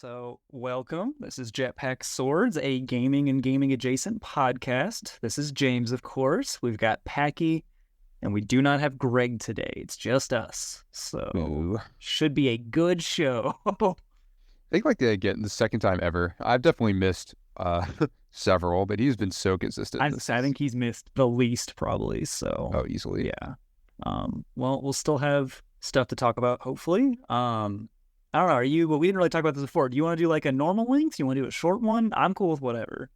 So, welcome. This is Jetpack Swords, a gaming and gaming adjacent podcast. This is James, of course. We've got Packy, and we do not have Greg today. It's just us. So, Ooh. should be a good show. I think again the second time ever. I've definitely missed several, but he's been so consistent. I think he's missed the least, probably. So, easily. Yeah. Well, we'll still have stuff to talk about, hopefully. I don't know. Well, we didn't really talk about this before. Do you want to do like a normal length? Do you want to do a short one? I'm cool with whatever.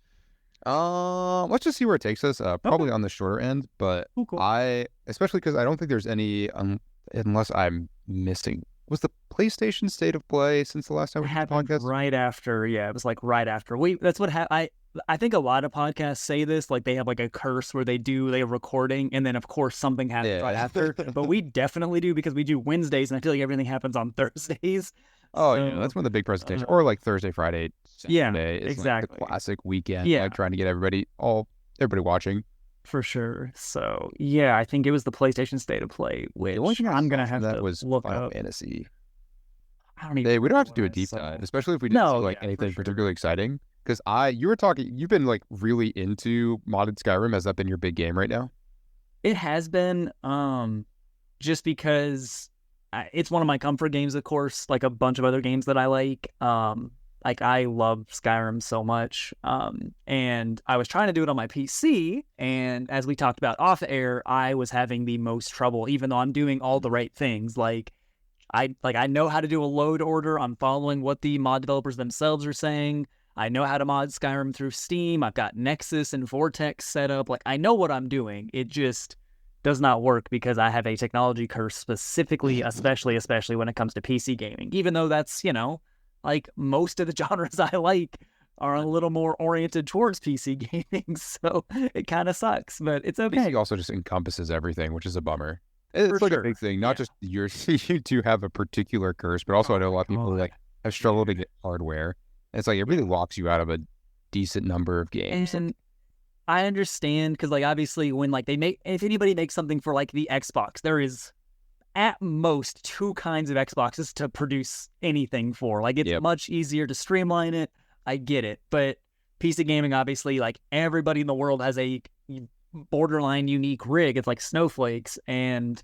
Let's just see where it takes us. Probably on the shorter end, but Cool. especially because I don't think there's any, unless I'm missing. Was the PlayStation State of Play since the last time we had the podcast? Right after, yeah, it was like right after. That's what I think a lot of podcasts say this, like they have like a curse where they have recording, and then of course something happens right after. But we definitely do because we do Wednesdays, and I feel like everything happens on Thursdays. Oh, yeah, that's when the big presentation, or like Thursday, Friday, Saturday is exactly. like the classic weekend. Yeah, like trying to get everybody watching. For sure. So yeah, I think it was the PlayStation State of Play, which The only thing I'm gonna have that to was look Final up. Fantasy. I don't even. We don't have to do a deep dive, especially if we didn't see like anything particularly exciting. Because you've been like really into modded Skyrim. Has that been your big game right now? It has been, just because it's one of my comfort games, of course, like a bunch of other games that I like. Like I love Skyrim so much. And I was trying to do it on my PC, and as we talked about off air, I was having the most trouble, even though I'm doing all the right things. Like I know how to do a load order. I'm following what the mod developers themselves are saying. I know how to mod Skyrim through Steam. I've got Nexus and Vortex set up. Like, I know what I'm doing. It just does not work because I have a technology curse specifically, especially when it comes to PC gaming. Even though that's, like most of the genres I like are a little more oriented towards PC gaming. So it kind of sucks, but it's okay. PC also just encompasses everything, which is a bummer. It's like a big thing. Not just you do have a particular curse, but also I know a lot of people like have struggled to get hardware. It's like it really locks you out of a decent number of games. And I understand because, like, obviously, when like if anybody makes something for like the Xbox, there is at most two kinds of Xboxes to produce anything for. Like, it's much easier to streamline it. I get it, but PC gaming, obviously, like everybody in the world has a borderline unique rig. It's like snowflakes, and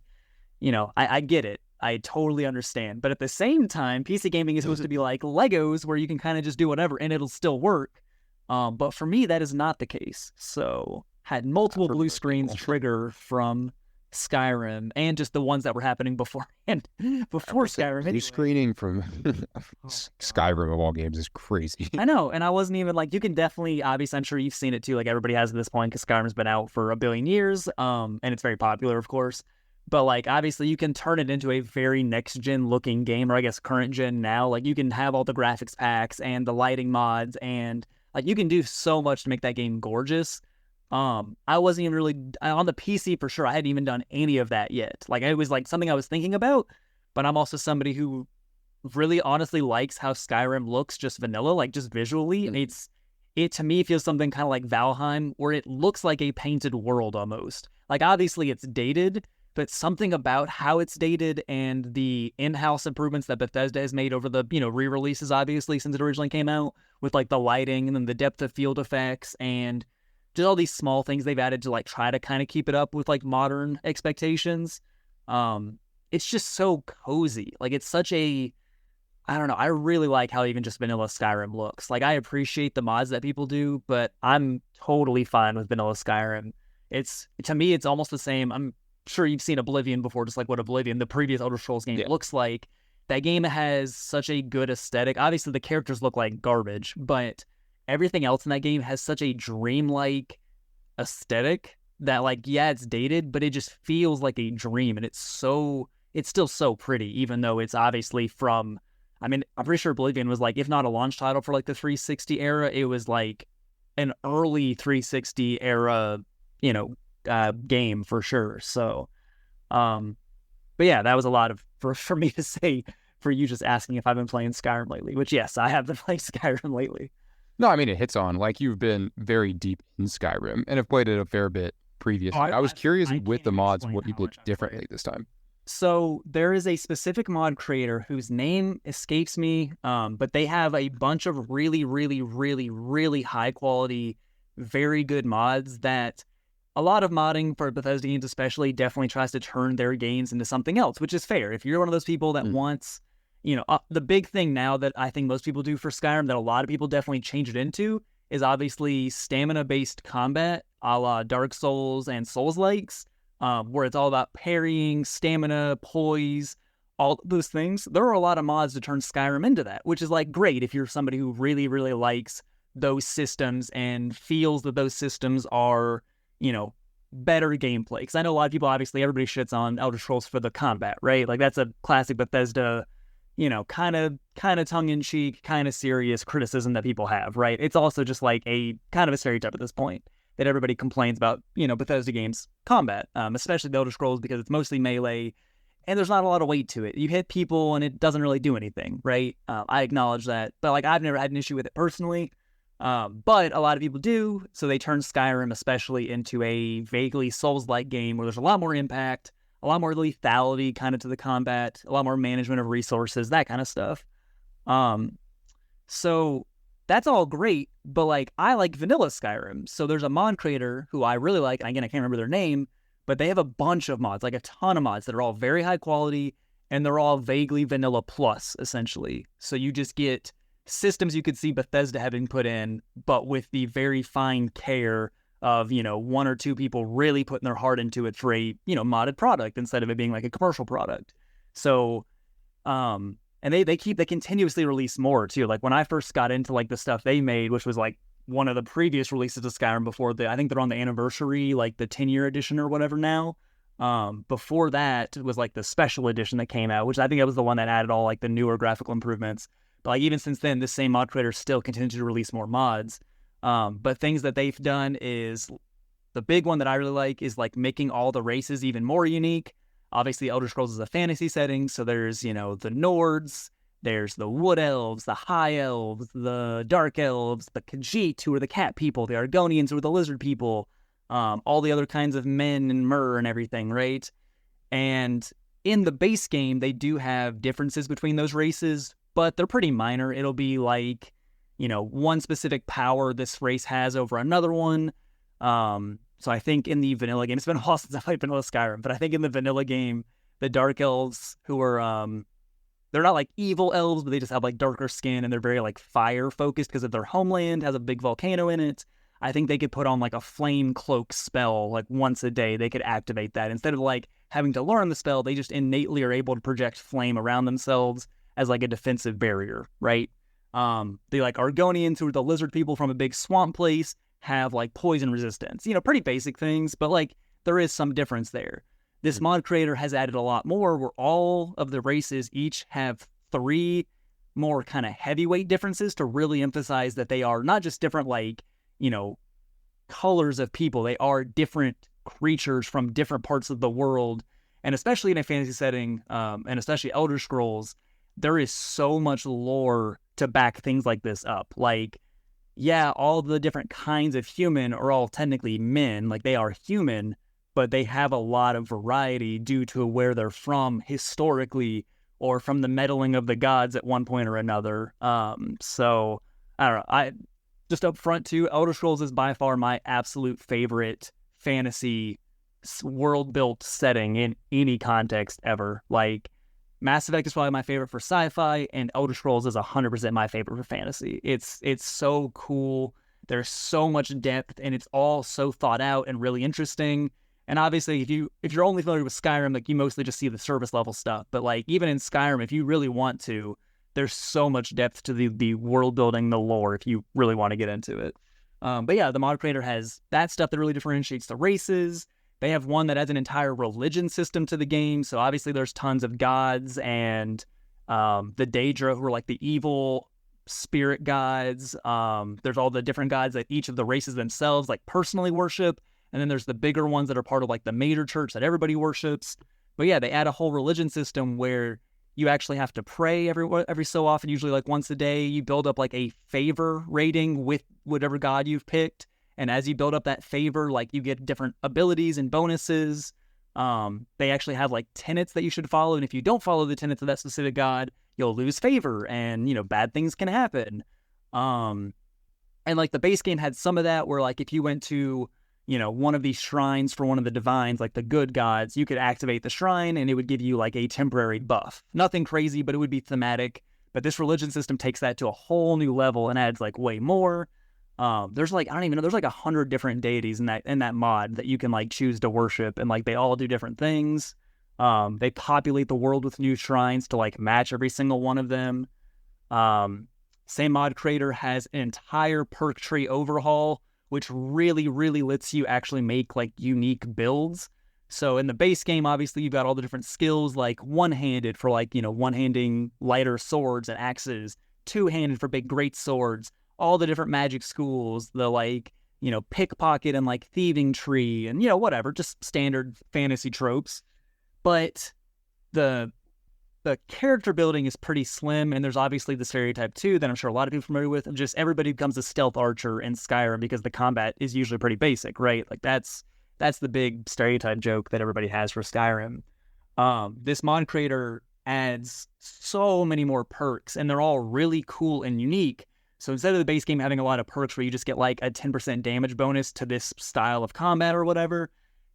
I get it. I totally understand. But at the same time, PC gaming is supposed to be like Legos where you can kind of just do whatever and it'll still work. But for me, that is not the case. So had multiple blue screens trigger from Skyrim and just the ones that were happening before Skyrim. Blue screening from Skyrim of all games is crazy. I know. And I wasn't even like, you can definitely, obviously, I'm sure you've seen it too. Like everybody has at this point because Skyrim's been out for a billion years. And it's very popular, of course. But, like, obviously, you can turn it into a very next-gen looking game, or I guess current-gen now. Like, you can have all the graphics packs and the lighting mods, and, like, you can do so much to make that game gorgeous. I wasn't even really... On the PC, for sure, I hadn't even done any of that yet. Like, it was, like, something I was thinking about, but I'm also somebody who really honestly likes how Skyrim looks just vanilla, like, just visually. And it, to me, feels something kind of like Valheim, where it looks like a painted world, almost. Like, obviously, it's dated, but something about how it's dated and the in-house improvements that Bethesda has made over the, re-releases, obviously, since it originally came out, with, like, the lighting and then the depth of field effects and just all these small things they've added to, like, try to kind of keep it up with, like, modern expectations. It's just so cozy. Like, it's such a... I don't know. I really like how even just vanilla Skyrim looks. Like, I appreciate the mods that people do, but I'm totally fine with vanilla Skyrim. To me, it's almost the same. I'm sure you've seen Oblivion before, just like what Oblivion, the previous Elder Scrolls game, looks like. That game has such a good aesthetic. Obviously, the characters look like garbage, but everything else in that game has such a dreamlike aesthetic that, like, yeah, it's dated, but it just feels like a dream, and it's still so pretty, even though it's obviously from... I mean, I'm pretty sure Oblivion was, like, if not a launch title for, like, the 360 era, it was, like, an early 360 era, game for sure. So, but yeah, that was a lot for me to say for you just asking if I've been playing Skyrim lately, which yes, I have been playing Skyrim lately. No, I mean, it hits on, like, you've been very deep in Skyrim and have played it a fair bit previously. I was curious with the mods what you did differently this time. So there is a specific mod creator whose name escapes me, but they have a bunch of really, really, really, really high quality, very good mods that a lot of modding for Bethesda games especially definitely tries to turn their games into something else, which is fair. If you're one of those people that wants, the big thing now that I think most people do for Skyrim that a lot of people definitely change it into is obviously stamina-based combat, a la Dark Souls and Souls-likes, where it's all about parrying, stamina, poise, all those things. There are a lot of mods to turn Skyrim into that, which is like great if you're somebody who really, really likes those systems and feels that those systems are, better gameplay. Because I know a lot of people, obviously, everybody shits on Elder Scrolls for the combat, right? Like that's a classic Bethesda, kind of tongue-in-cheek, kind of serious criticism that people have, right? It's also just like a kind of a stereotype at this point that everybody complains about, Bethesda games combat, especially the Elder Scrolls, because it's mostly melee and there's not a lot of weight to it. You hit people and it doesn't really do anything, right? I acknowledge that, but like I've never had an issue with it personally. But a lot of people do, so they turn Skyrim especially into a vaguely Souls-like game where there's a lot more impact, a lot more lethality kind of to the combat, a lot more management of resources, that kind of stuff. So that's all great, but like I like vanilla Skyrim. So there's a mod creator who I really like, and again I can't remember their name, but they have a bunch of mods, like a ton of mods that are all very high quality, and they're all vaguely vanilla plus, essentially. So you just get systems you could see Bethesda having put in, but with the very fine care of, one or two people really putting their heart into it for a, modded product instead of it being like a commercial product. So, and they continuously release more too. Like when I first got into like the stuff they made, which was like one of the previous releases of Skyrim before I think they're on the anniversary, like the 10-year edition or whatever now. Before that was like the special edition that came out, which I think that was the one that added all like the newer graphical improvements. But like even since then, this same mod creator still continues to release more mods. But things that they've done is the big one that I really like is like making all the races even more unique. Obviously, Elder Scrolls is a fantasy setting, so there's, the Nords, there's the Wood Elves, the High Elves, the Dark Elves, the Khajiit, who are the cat people, the Argonians, who are the lizard people, all the other kinds of men and Mer and everything, right? And in the base game, they do have differences between those races, but they're pretty minor. It'll be like, one specific power this race has over another one. So I think in the vanilla game, it's been a while since I played vanilla Skyrim, but I think in the vanilla game, the Dark Elves, who are, they're not like evil elves, but they just have like darker skin and they're very like fire focused because of their homeland has a big volcano in it. I think they could put on like a flame cloak spell like once a day. They could activate that instead of like having to learn the spell. They just innately are able to project flame around themselves as like a defensive barrier, right? The like Argonians, who are the lizard people from a big swamp place, have like poison resistance. Pretty basic things, but like there is some difference there. This mod creator has added a lot more where all of the races each have 3 more kind of heavyweight differences to really emphasize that they are not just different like, colors of people. They are different creatures from different parts of the world. And especially in a fantasy setting, and especially Elder Scrolls, there is so much lore to back things like this up. Like, yeah, all the different kinds of human are all technically men, like they are human, but they have a lot of variety due to where they're from historically or from the meddling of the gods at one point or another. So I don't know. Just up front too, Elder Scrolls is by far my absolute favorite fantasy world-built setting in any context ever. Like, Mass Effect is probably my favorite for sci-fi, and Elder Scrolls is 100% my favorite for fantasy. It's so cool. There's so much depth, and it's all so thought out and really interesting. And obviously, if you're only familiar with Skyrim, like you mostly just see the surface level stuff. But like even in Skyrim, if you really want to, there's so much depth to the world building, the lore, if you really want to get into it. But yeah, the mod creator has that stuff that really differentiates the races. They have one that adds an entire religion system to the game. So obviously there's tons of gods and the Daedra, who are like the evil spirit gods. There's all the different gods that each of the races themselves like personally worship. And then there's the bigger ones that are part of like the major church that everybody worships. But yeah, they add a whole religion system where you actually have to pray every so often, usually like once a day. You build up like a favor rating with whatever god you've picked. And as you build up that favor, like you get different abilities and bonuses. They actually have like tenets that you should follow, and if you don't follow the tenets of that specific god, you'll lose favor, and bad things can happen. And like the base game had some of that, where like if you went to one of these shrines for one of the divines, like the good gods, you could activate the shrine and it would give you like a temporary buff. Nothing crazy, but it would be thematic. But this religion system takes that to a whole new level and adds like way more. There's like, I don't even know, there's like 100 different deities in that mod that you can like choose to worship, and like they all do different things. They populate the world with new shrines to like match every single one of them. Same mod creator has an entire perk tree overhaul, which really, really lets you actually make like unique builds. So in the base game, obviously you've got all the different skills, like one-handed for like, one-handing lighter swords and axes, two-handed for big great swords, all the different magic schools, the like, pickpocket and like thieving tree and, whatever, just standard fantasy tropes. But the character building is pretty slim, and there's obviously the stereotype too that I'm sure a lot of people are familiar with, of just everybody becomes a stealth archer in Skyrim because the combat is usually pretty basic, right? Like that's the big stereotype joke that everybody has for Skyrim. This mod creator adds so many more perks, and they're all really cool and unique. So instead of the base game having a lot of perks where you just get like a 10% damage bonus to this style of combat or whatever,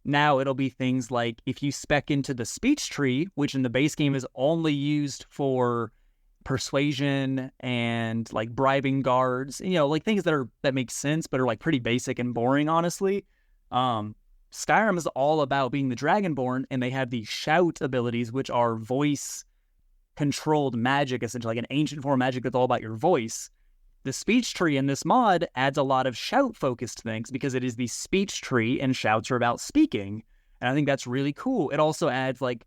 now it'll be things like if you spec into the speech tree, which in the base game is only used for persuasion and like bribing guards, like things that make sense but are like pretty basic and boring, honestly. Skyrim is all about being the Dragonborn, and they have these shout abilities, which are voice controlled magic, essentially like an ancient form of magic that's all about your voice. The speech tree in this mod adds a lot of shout-focused things because it is the speech tree and shouts are about speaking. And I think that's really cool. It also adds, like,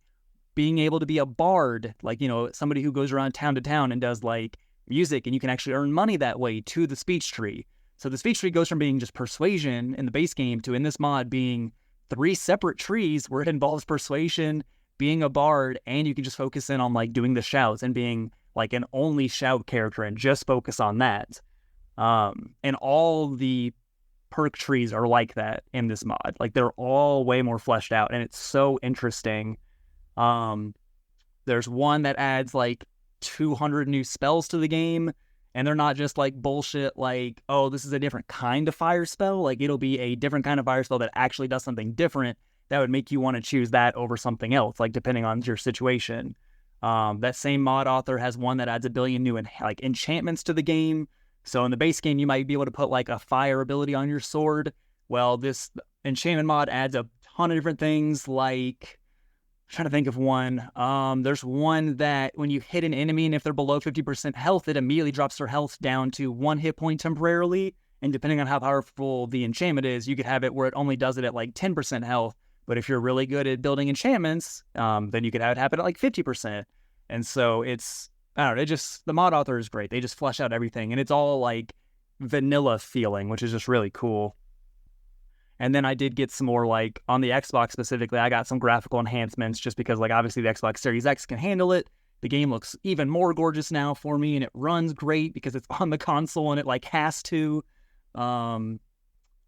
being able to be a bard, like, somebody who goes around town to town and does, like, music, and you can actually earn money that way to the speech tree. So the speech tree goes from being just persuasion in the base game to, in this mod, being 3 separate trees where it involves persuasion, being a bard, and you can just focus in on, like, doing the shouts and being like an only shout character and just focus on that. And all the perk trees are like that in this mod. Like they're all way more fleshed out, and it's so interesting. There's one that adds like 200 new spells to the game, and they're not just like bullshit like, oh, this is a different kind of fire spell. Like it'll be a different kind of fire spell that actually does something different that would make you want to choose that over something else, like depending on your situation. That same mod author has one that adds 1 billion new enchantments to the game. So in the base game, you might be able to put like a fire ability on your sword. Well, this enchantment mod adds a ton of different things. Like, I'm trying to think of one. There's one that when you hit an enemy and if they're below 50% health, it immediately drops their health down to 1 hit point temporarily. And depending on how powerful the enchantment is, you could have it where it only does it at like 10% health. But if you're really good at building enchantments, then you could have it happen at like 50%. And so it's, I don't know, the mod author is great. They just flesh out everything. And it's all like vanilla feeling, which is just really cool. And then I did get some more, like, on the Xbox specifically, I got some graphical enhancements just because, like, obviously the Xbox Series X can handle it. The game looks even more gorgeous now for me, and it runs great because it's on the console and it, like, has to. I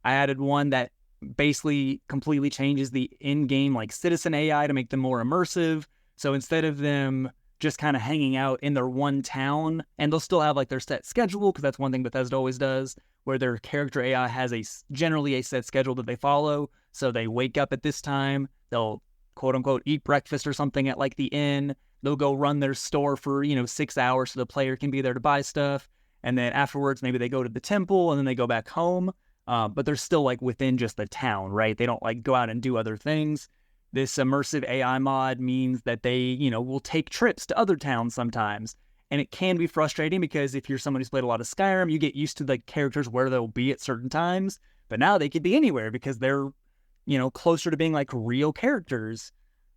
added one that basically completely changes the in-game like citizen AI to make them more immersive. So instead of them just kind of hanging out in their one town, and they'll still have like their set schedule, because that's one thing Bethesda always does, where their character AI has generally a set schedule that they follow. So they wake up at this time, they'll quote unquote eat breakfast or something at like the inn, they'll go run their store for 6 hours so the player can be there to buy stuff, and then afterwards maybe they go to the temple and then they go back home. But they're still like within just the town, right? They don't like go out and do other things. This immersive AI mod means that they, will take trips to other towns sometimes. And it can be frustrating because if you're someone who's played a lot of Skyrim, you get used to the characters where they'll be at certain times. But now they could be anywhere because they're, closer to being like real characters.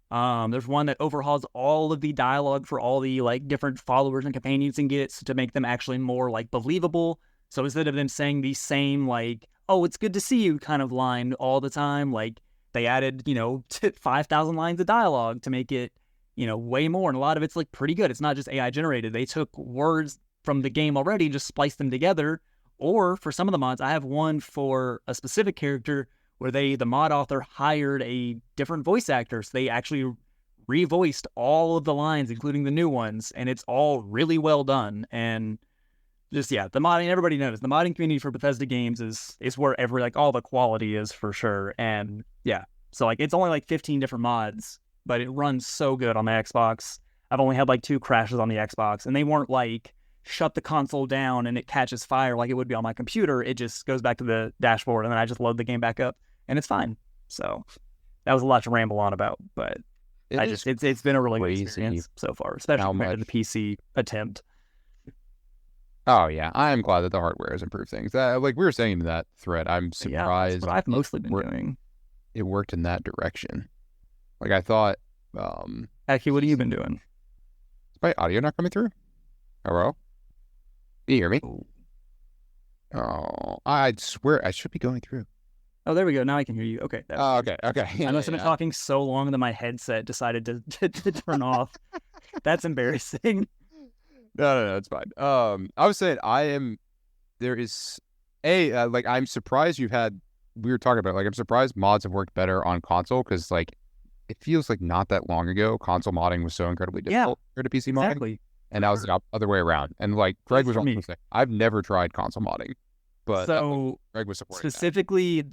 There's one that overhauls all of the dialogue for all the like different followers and companions and get to make them actually more like believable. So instead of them saying the same like, oh, it's good to see you kind of line all the time, like they added, 5,000 lines of dialogue to make it, way more. And a lot of it's like pretty good. It's not just AI generated. They took words from the game already and just spliced them together. Or for some of the mods, I have one for a specific character where the mod author hired a different voice actor. So they actually revoiced all of the lines, including the new ones, and it's all really well done. And just, yeah, the modding, everybody knows the modding community for Bethesda games is where all the quality is for sure. And yeah, so like it's only like 15 different mods, but it runs so good on the Xbox. I've only had like 2 crashes on the Xbox, and they weren't like shut the console down and it catches fire like it would be on my computer. It just goes back to the dashboard, and then I just load the game back up, and it's fine. So that was a lot to ramble on about, but it's been a really good experience so far, especially compared to the PC attempt. Oh yeah, I am glad that the hardware has improved things. Like we were saying in that thread, I'm surprised. Yeah, that's what I've mostly been doing. It worked in that direction. Like I thought. Packy, what have you been doing? Is my audio not coming through? Hello? Do you hear me? Oh, I'd swear I should be going through. Oh, there we go. Now I can hear you. Okay. Okay. I must have been talking so long that my headset decided to turn off. That's embarrassing. No, it's fine. I was saying I'm surprised we were talking about, like, I'm surprised mods have worked better on console, because, like, it feels like not that long ago, console modding was so incredibly difficult compared to PC modding. Exactly. And that was the other way around. And, like, Greg was also saying, I've never tried console modding, but so Greg was supporting specifically that.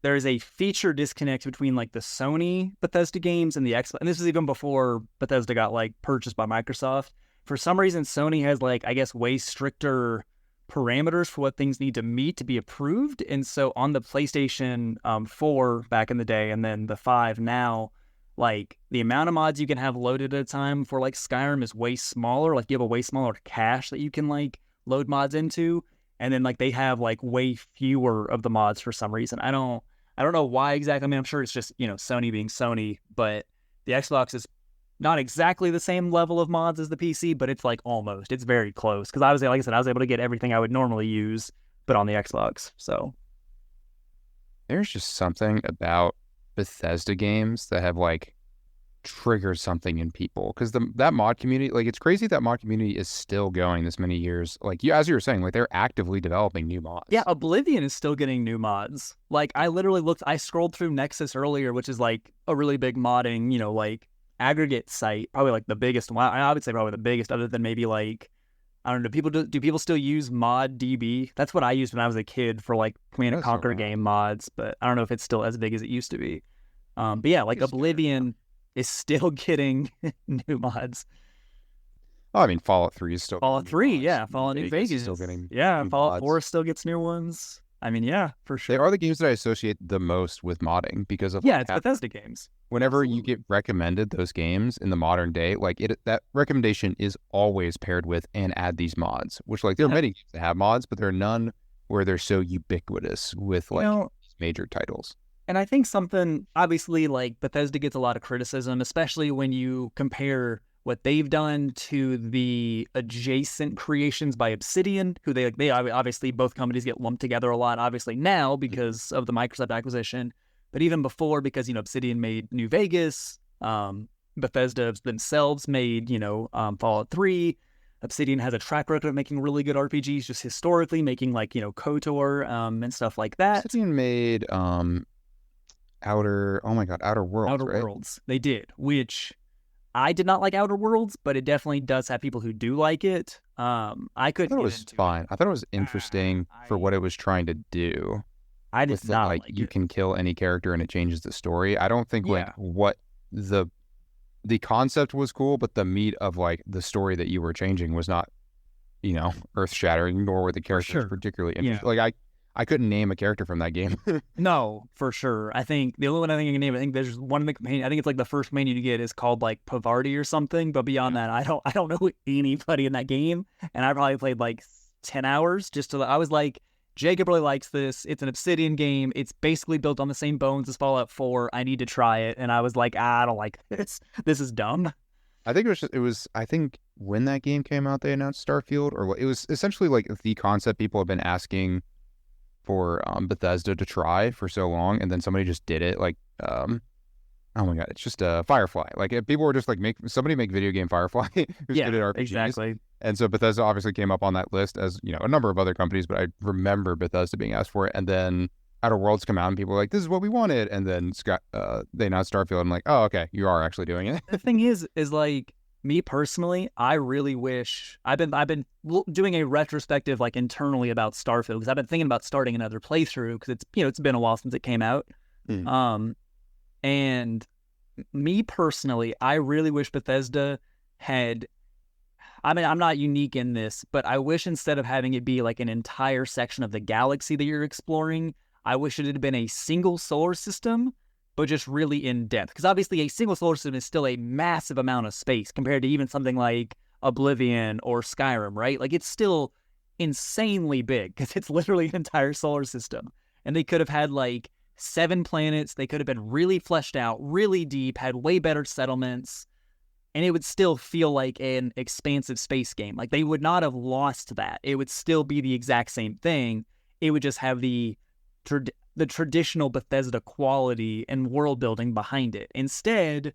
There is a feature disconnect between like the Sony Bethesda games and the Xbox. And this is even before Bethesda got like purchased by Microsoft. For some reason, Sony has like, I guess, way stricter parameters for what things need to meet to be approved. And so on the PlayStation 4 back in the day, and then the 5 now, like the amount of mods you can have loaded at a time for like Skyrim is way smaller. Like you have a way smaller cache that you can like load mods into. And then like they have like way fewer of the mods for some reason. I don't know why exactly. I mean, I'm sure it's just, Sony being Sony, but the Xbox is not exactly the same level of mods as the PC, but it's like almost. It's very close. Because I was able to get everything I would normally use, but on the Xbox. So there's just something about Bethesda games that have like triggered something in people, because that mod community, like, it's crazy that mod community is still going this many years. Like, as you were saying, like, they're actively developing new mods. Yeah, Oblivion is still getting new mods. Like, I scrolled through Nexus earlier, which is like a really big modding, like aggregate site, probably like the biggest one. I would say probably the biggest, other than maybe like, I don't know, do people still use ModDB? That's what I used when I was a kid for like Command & Conquer game mods, but I don't know if it's still as big as it used to be. But yeah, like Oblivion is still getting new mods. Oh, I mean, Fallout 3 is still Fallout 3, yeah. Fallout New Vegas is still getting Fallout mods. 4 still gets new ones. I mean, yeah, for sure. They are the games that I associate the most with modding because of it's Bethesda games. Whenever you get recommended those games in the modern day, like that recommendation is always paired with and add these mods, which, like, there are many games that have mods, but there are none where they're so ubiquitous with like major titles. And I think something, obviously, like Bethesda gets a lot of criticism, especially when you compare what they've done to the adjacent creations by Obsidian, who they obviously, both companies get lumped together a lot, obviously now because of the Microsoft acquisition, but even before, because, Obsidian made New Vegas, Bethesda themselves made, Fallout 3. Obsidian has a track record of making really good RPGs, just historically, making like, KOTOR and stuff like that. Obsidian made Outer Worlds. Outer Worlds. They did, which I did not like Outer Worlds, but it definitely does have people who do like it. I thought it was fine. I thought it was interesting for what it was trying to do. I did not like you can kill any character and it changes the story. I don't think like what the concept was cool, but the meat of like the story that you were changing was not, earth shattering, nor were the characters particularly interesting. Like I couldn't name a character from that game. No, for sure. I think the only one I can name, I think there's one in the companion. I think it's like the first main you get is called like Pavardi or something. But beyond that, I don't know anybody in that game. And I probably played like 10 hours I was like, Jacob really likes this. It's an Obsidian game. It's basically built on the same bones as Fallout 4. I need to try it. And I was like, I don't like this. This is dumb. I think I think when that game came out, they announced Starfield, or it was essentially like the concept people have been asking for Bethesda to try for so long, and then somebody just did it. Like, oh my god, it's just Firefly. Like, people were just like, somebody make video game Firefly. Who's good at RPGs. Exactly. And so Bethesda obviously came up on that list as, a number of other companies, but I remember Bethesda being asked for it. And then Outer Worlds come out and people were like, this is what we wanted. And then they announced Starfield. I'm like, oh, okay, you are actually doing it. The thing is like, me personally, I really wish I've been doing a retrospective like internally about Starfield because I've been thinking about starting another playthrough because it's been a while since it came out. And me personally, I really wish Bethesda had. I mean, I'm not unique in this, but I wish instead of having it be like an entire section of the galaxy that you're exploring, I wish it had been a single solar system, but just really in depth. Because obviously a single solar system is still a massive amount of space compared to even something like Oblivion or Skyrim, right? Like it's still insanely big because it's literally an entire solar system. And they could have had like 7 planets. They could have been really fleshed out, really deep, had way better settlements. And it would still feel like an expansive space game. Like they would not have lost that. It would still be the exact same thing. It would just have the traditional Bethesda quality and world building behind it. Instead,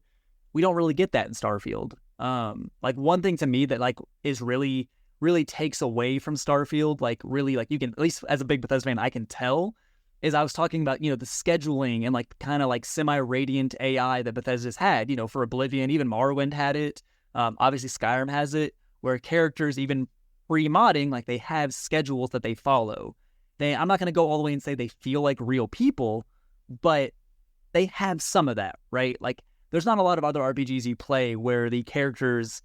we don't really get that in Starfield. Like one thing to me that like is really, really takes away from Starfield, like really like you can, at least as a big Bethesda fan, I can tell, is I was talking about, the scheduling and like kind of like semi-radiant AI that Bethesda's had, for Oblivion, even Morrowind had it. Obviously Skyrim has it, where characters, even pre-modding, like they have schedules that they follow. I'm not going to go all the way and say they feel like real people, but they have some of that, right? Like there's not a lot of other RPGs you play where the characters,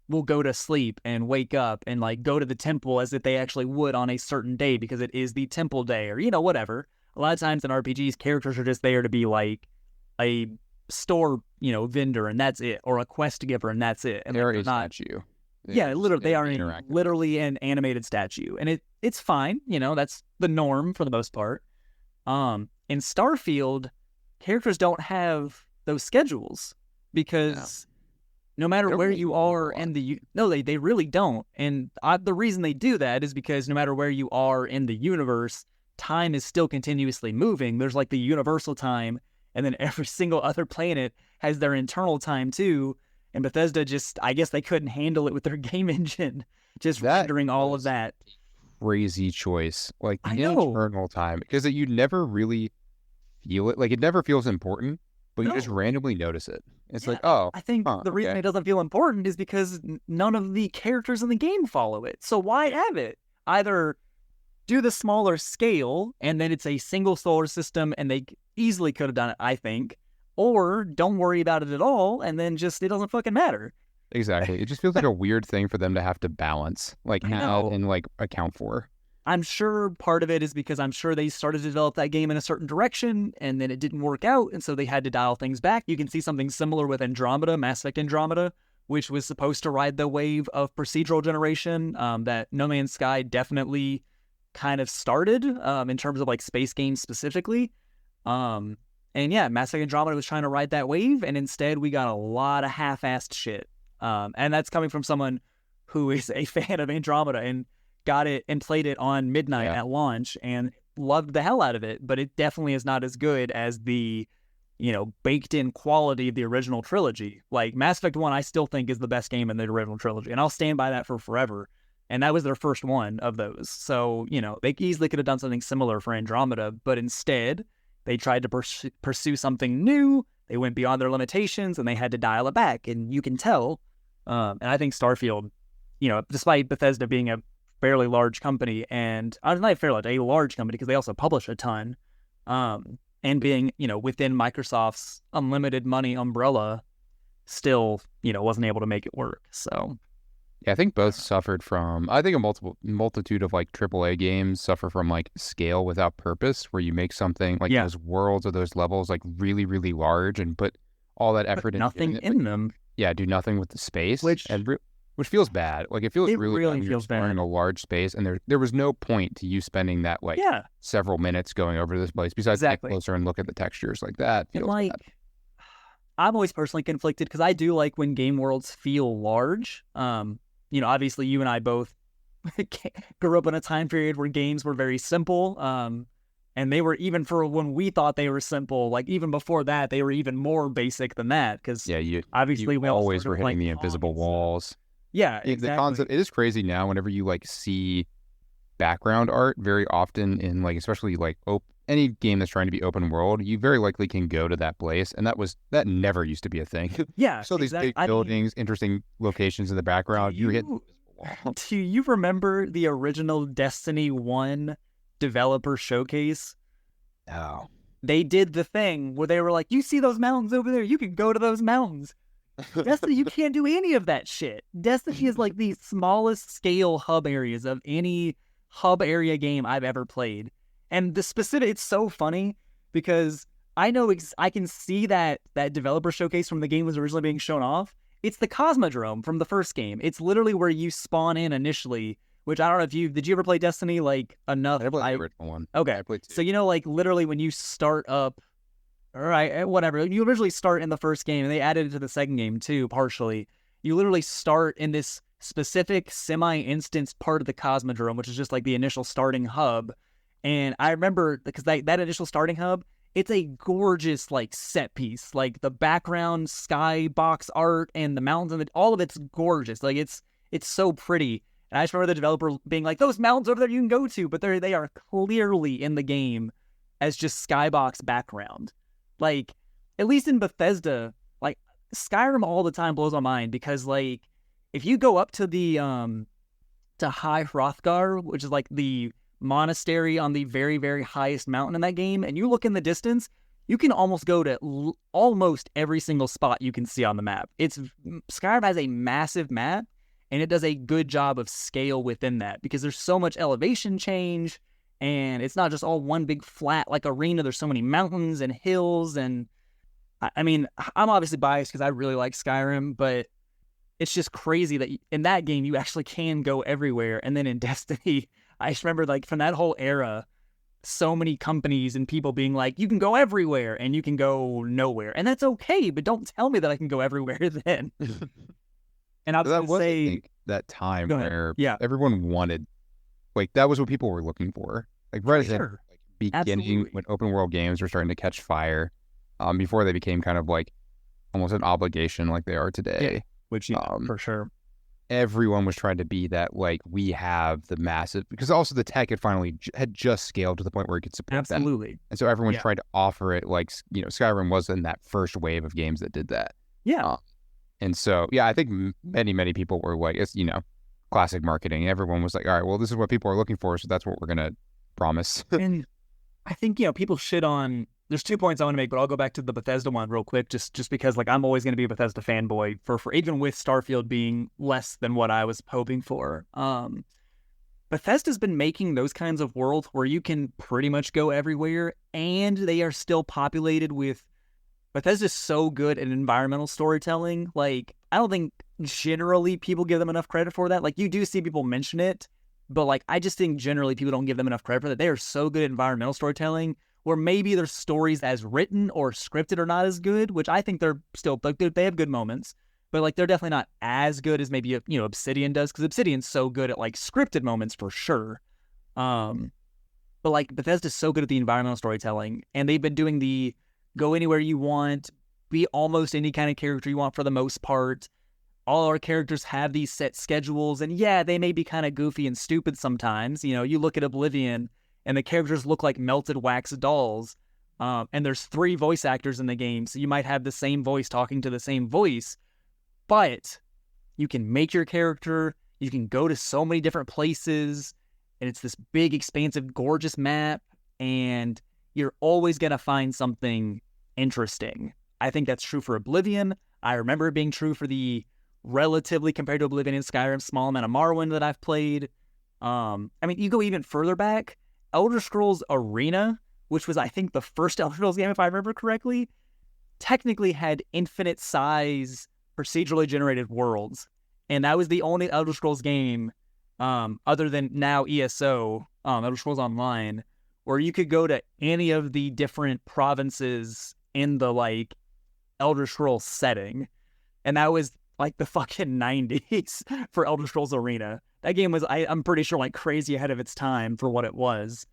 will go to sleep and wake up and like go to the temple as if they actually would on a certain day because it is the temple day or, whatever. A lot of times in RPGs, characters are just there to be like a store, vendor and that's it, or a quest giver and that's it. And they're a statue. Yeah, literally, they are literally an animated statue. And it's fine, that's the norm for the most part. In Starfield, characters don't have those schedules because no matter where you are in they really don't. And the reason they do that is because no matter where you are in the universe, time is still continuously moving. There's like the universal time, and then every single other planet has their internal time too. And Bethesda I guess they couldn't handle it with their game engine, just rendering all of that. Crazy choice. Like the internal time, because you never really feel it. Like it never feels important, but you just randomly notice it. It's like, oh. I think the reason it doesn't feel important is because none of the characters in the game follow it. So why have it? Either do the smaller scale, and then it's a single solar system, and they easily could have done it, I think. Or don't worry about it at all, and then just it doesn't fucking matter. Exactly. It just feels like a weird thing for them to have to balance, like add and like account for. I'm sure part of it is because I'm sure they started to develop that game in a certain direction and then it didn't work out. And so they had to dial things back. You can see something similar with Andromeda, Mass Effect Andromeda, which was supposed to ride the wave of procedural generation that No Man's Sky definitely kind of started in terms of like space games specifically. And yeah, Mass Effect Andromeda was trying to ride that wave. And instead we got a lot of half-assed shit. And that's coming from someone who is a fan of Andromeda and got it and played it on midnight at launch and loved the hell out of it, but it definitely is not as good as the, baked in quality of the original trilogy. Like Mass Effect 1, I still think is the best game in the original trilogy, and I'll stand by that for forever. And that was their first one of those. So, they easily could have done something similar for Andromeda, but instead they tried to pursue something new. They went beyond their limitations and they had to dial it back, and you can tell. And I think Starfield, despite Bethesda being a fairly large company, and not fairly large, a large company because they also publish a ton, and being within Microsoft's unlimited money umbrella, still wasn't able to make it work. So yeah, I think both suffered from. I think a multitude of like AAA games suffer from like scale without purpose, where you make something like those worlds or those levels like really really large and put all that effort nothing in them. Yeah, do nothing with the space, which feels bad. Like it feels really feels bad in a large space, and there was no point to you spending that several minutes going over this place besides get closer and look at the textures like that. Feels bad. I'm always personally conflicted because I do like when game worlds feel large. Obviously you and I both grew up in a time period where games were very simple. And they were, even for when we thought they were simple, like even before that, they were even more basic than that. Because you obviously we always were hitting the invisible walls. Yeah, The exactly. concept, it is crazy now whenever you like see background art very often in like, especially like any game that's trying to be open world, you very likely can go to that place. And that never used to be a thing. Yeah, So these exactly. big buildings, interesting locations in the background, you hit. Do you remember the original Destiny 1 developer showcase? No. They did the thing where they were like, you see those mountains over there? You can go to those mountains. Destiny, you can't do any of that shit. Destiny is like the smallest scale hub areas of any hub area game I've ever played. And it's so funny because I know I can see that developer showcase from the game was originally being shown off. It's the Cosmodrome from the first game. It's literally where you spawn in initially, which I don't know if did you ever play Destiny like enough? I played the original one. Okay. I played two. So, like literally when you start up, all right, whatever. You originally start in the first game, and they added it to the second game too, partially. You literally start in this specific semi-instance part of the Cosmodrome, which is just like the initial starting hub. And I remember because that initial starting hub, it's a gorgeous like set piece, like the background sky box art and the mountains and all of it's gorgeous. Like it's so pretty. And I just remember the developer being like, "Those mountains over there you can go to," but they are clearly in the game as just skybox background. Like, at least in Bethesda, like, Skyrim all the time blows my mind because, like, if you go up to the, to High Hrothgar, which is, like, the monastery on the very, very highest mountain in that game, and you look in the distance, you can almost go to almost every single spot you can see on the map. Skyrim has a massive map, and it does a good job of scale within that because there's so much elevation change. And it's not just all one big flat like arena. There's so many mountains and hills. And I mean, I'm obviously biased because I really like Skyrim, but it's just crazy that in that game, you actually can go everywhere. And then in Destiny, I just remember like from that whole era, so many companies and people being like, you can go everywhere and you can go nowhere. And that's okay, but don't tell me that I can go everywhere then. And I was say that time where yeah, everyone wanted, like, that was what people were looking for. Like, right at the beginning, when open world games were starting to catch fire, before they became kind of like almost an obligation like they are today. Yeah, which, for sure. Everyone was trying to be that, like, we have the massive, because also the tech had just scaled to the point where it could support that. Absolutely. And so everyone's trying to offer it, like, Skyrim was in that first wave of games that did that. Yeah. And so, yeah, I think many, many people were like, it's, classic marketing. Everyone was like, all right, well, this is what people are looking for, so that's what we're going to promise. And I think, people shit on, there's 2 points I want to make, but I'll go back to the Bethesda one real quick, just because, like, I'm always going to be a Bethesda fanboy for even with Starfield being less than what I was hoping for. Bethesda's been making those kinds of worlds where you can pretty much go everywhere, and they are still populated with, Bethesda's so good at environmental storytelling. Like, I don't think generally people give them enough credit for that. Like, you do see people mention it, but, like, I just think generally people don't give them enough credit for that. They are so good at environmental storytelling where maybe their stories as written or scripted are not as good, which I think they're still good. They have good moments, but, like, they're definitely not as good as maybe, Obsidian does, because Obsidian's so good at, like, scripted moments for sure. But, like, Bethesda's so good at the environmental storytelling, and they've been doing the go anywhere you want, be almost any kind of character you want for the most part. All our characters have these set schedules, and yeah, they may be kind of goofy and stupid sometimes. You look at Oblivion, and the characters look like melted wax dolls, and there's 3 voice actors in the game, so you might have the same voice talking to the same voice, but you can make your character, you can go to so many different places, and it's this big, expansive, gorgeous map, and you're always going to find something interesting. I think that's true for Oblivion. I remember it being true for the relatively, compared to Oblivion and Skyrim, small amount of Morrowind that I've played. I mean, you go even further back, Elder Scrolls Arena, which was, I think, the first Elder Scrolls game, if I remember correctly, technically had infinite size, procedurally generated worlds. And that was the only Elder Scrolls game, other than now ESO, Elder Scrolls Online, where you could go to any of the different provinces in the, like, Elder Scrolls setting. And that was, like, the fucking 90s for Elder Scrolls Arena. That game was, I'm pretty sure, like, crazy ahead of its time for what it was.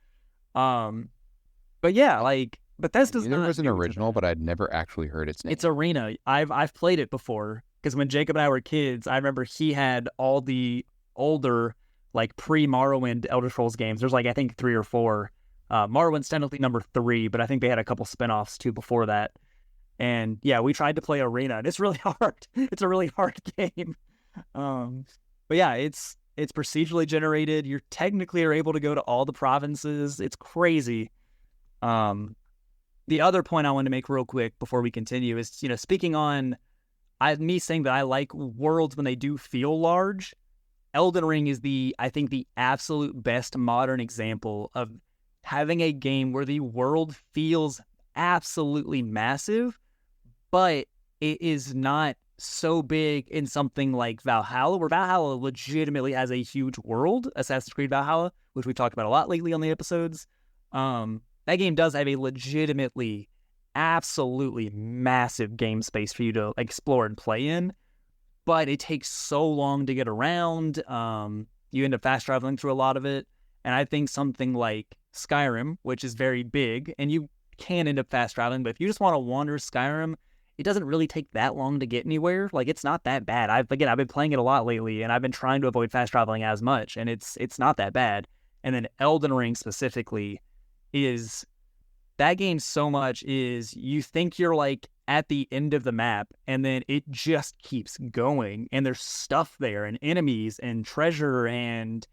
But yeah, like, Bethesda's There was an original, but I'd never actually heard its name. It's Arena. I've played it before. Because when Jacob and I were kids, I remember he had all the older, like pre-Morrowind Elder Scrolls games. There's like, I think 3 or 4. Morrowind's technically number 3, but I think they had a couple spinoffs too before that. And yeah, we tried to play Arena, and it's really hard. It's a really hard game. But yeah, it's procedurally generated. You technically are able to go to all the provinces. It's crazy. The other point I want to make real quick before we continue is, speaking on me saying that I like worlds when they do feel large. Elden Ring is I think the absolute best modern example of having a game where the world feels absolutely massive, but it is not so big in something like Valhalla, where Valhalla legitimately has a huge world, Assassin's Creed Valhalla, which we've talked about a lot lately on the episodes. That game does have a legitimately, absolutely massive game space for you to explore and play in, but it takes so long to get around. You end up fast traveling through a lot of it, and I think something like Skyrim, which is very big, and you can end up fast traveling, but if you just want to wander Skyrim, it doesn't really take that long to get anywhere. Like, it's not that bad. I've been playing it a lot lately, and I've been trying to avoid fast traveling as much, and it's not that bad. And then Elden Ring specifically is, that game so much is, you think you're like at the end of the map, and then it just keeps going, and there's stuff there, and enemies, and treasure, and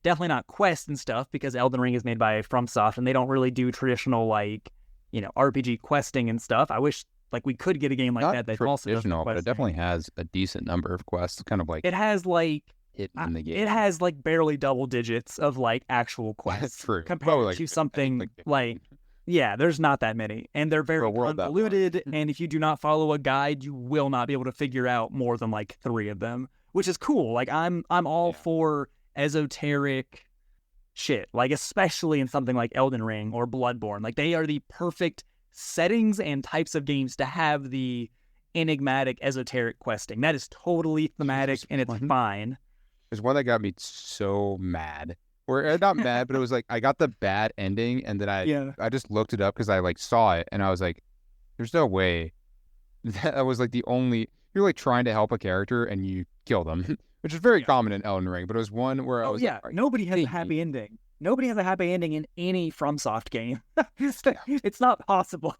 definitely not quests and stuff, because Elden Ring is made by FromSoft, and they don't really do traditional, like, RPG questing and stuff. I wish, like, we could get a game like Not that also does traditional, but it definitely has a decent number of quests, kind of like it has like hidden in the game. It has like barely double digits of like actual quests True. compared to something like yeah, there's not that many, and they're very convoluted, and if you do not follow a guide, you will not be able to figure out more than like 3 of them, which is cool. Like, I'm all for esoteric shit, like especially in something like Elden Ring or Bloodborne. Like, they are the perfect settings and types of games to have the enigmatic, esoteric questing. That is totally thematic, and it's fine. There's one that got me so mad. Or not mad, but it was like I got the bad ending, and then I just looked it up because I like saw it, and I was like, "There's no way." That was like the only, you're like trying to help a character and you kill them, which is very common in Elden Ring. But it was one where I was like, nobody has a happy ending. Nobody has a happy ending in any FromSoft game. It's not possible.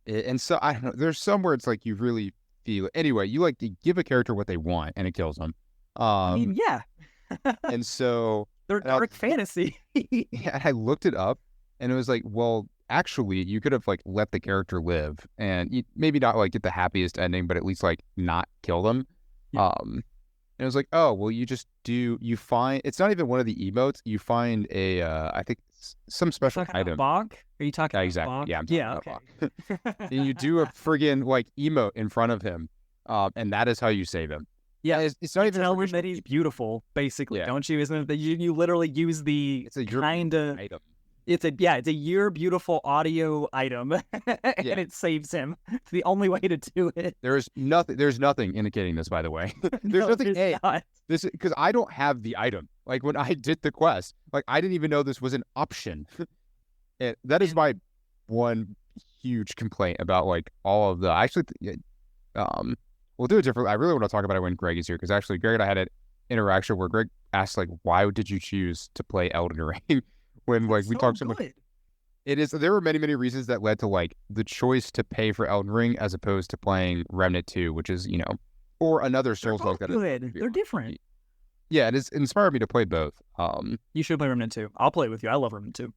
And so I don't know. There's some where it's like you really feel. Anyway, you like to give a character what they want, and it kills them. I mean, yeah. And so they're dark fantasy. Yeah, I looked it up, and it was like, well, actually, you could have like let the character live, and maybe not like get the happiest ending, but at least like not kill them. Yeah. And it was like, oh, well, you find, it's not even one of the emotes. You find a, I think some special item. Bonk? Are you talking about exactly? Bonk? Yeah, I'm talking about okay. Bonk. And you do a friggin' like emote in front of him, and that is how you save him. Yeah, it's not even tell him that he's beautiful, basically, don't you? Isn't it that you literally use the it's a kind of item. It's a you're beautiful audio item, and it saves him. It's the only way to do it. There's nothing indicating this, by the way. There's nothing. This because I don't have the item. Like when I did the quest, like I didn't even know this was an option. That is my one huge complaint about like all of the. Actually, we'll do it differently. I really want to talk about it when Greg is here, because actually Greg and I had an interaction where Greg asked like, why did you choose to play Elden Ring? When like we talked so much, it is. There were many reasons that led to like the choice to pay for Elden Ring as opposed to playing Remnant 2, which is or another Souls-like that good. They're different. Yeah, it has inspired me to play both. You should play Remnant 2. I'll play it with you. I love Remnant 2.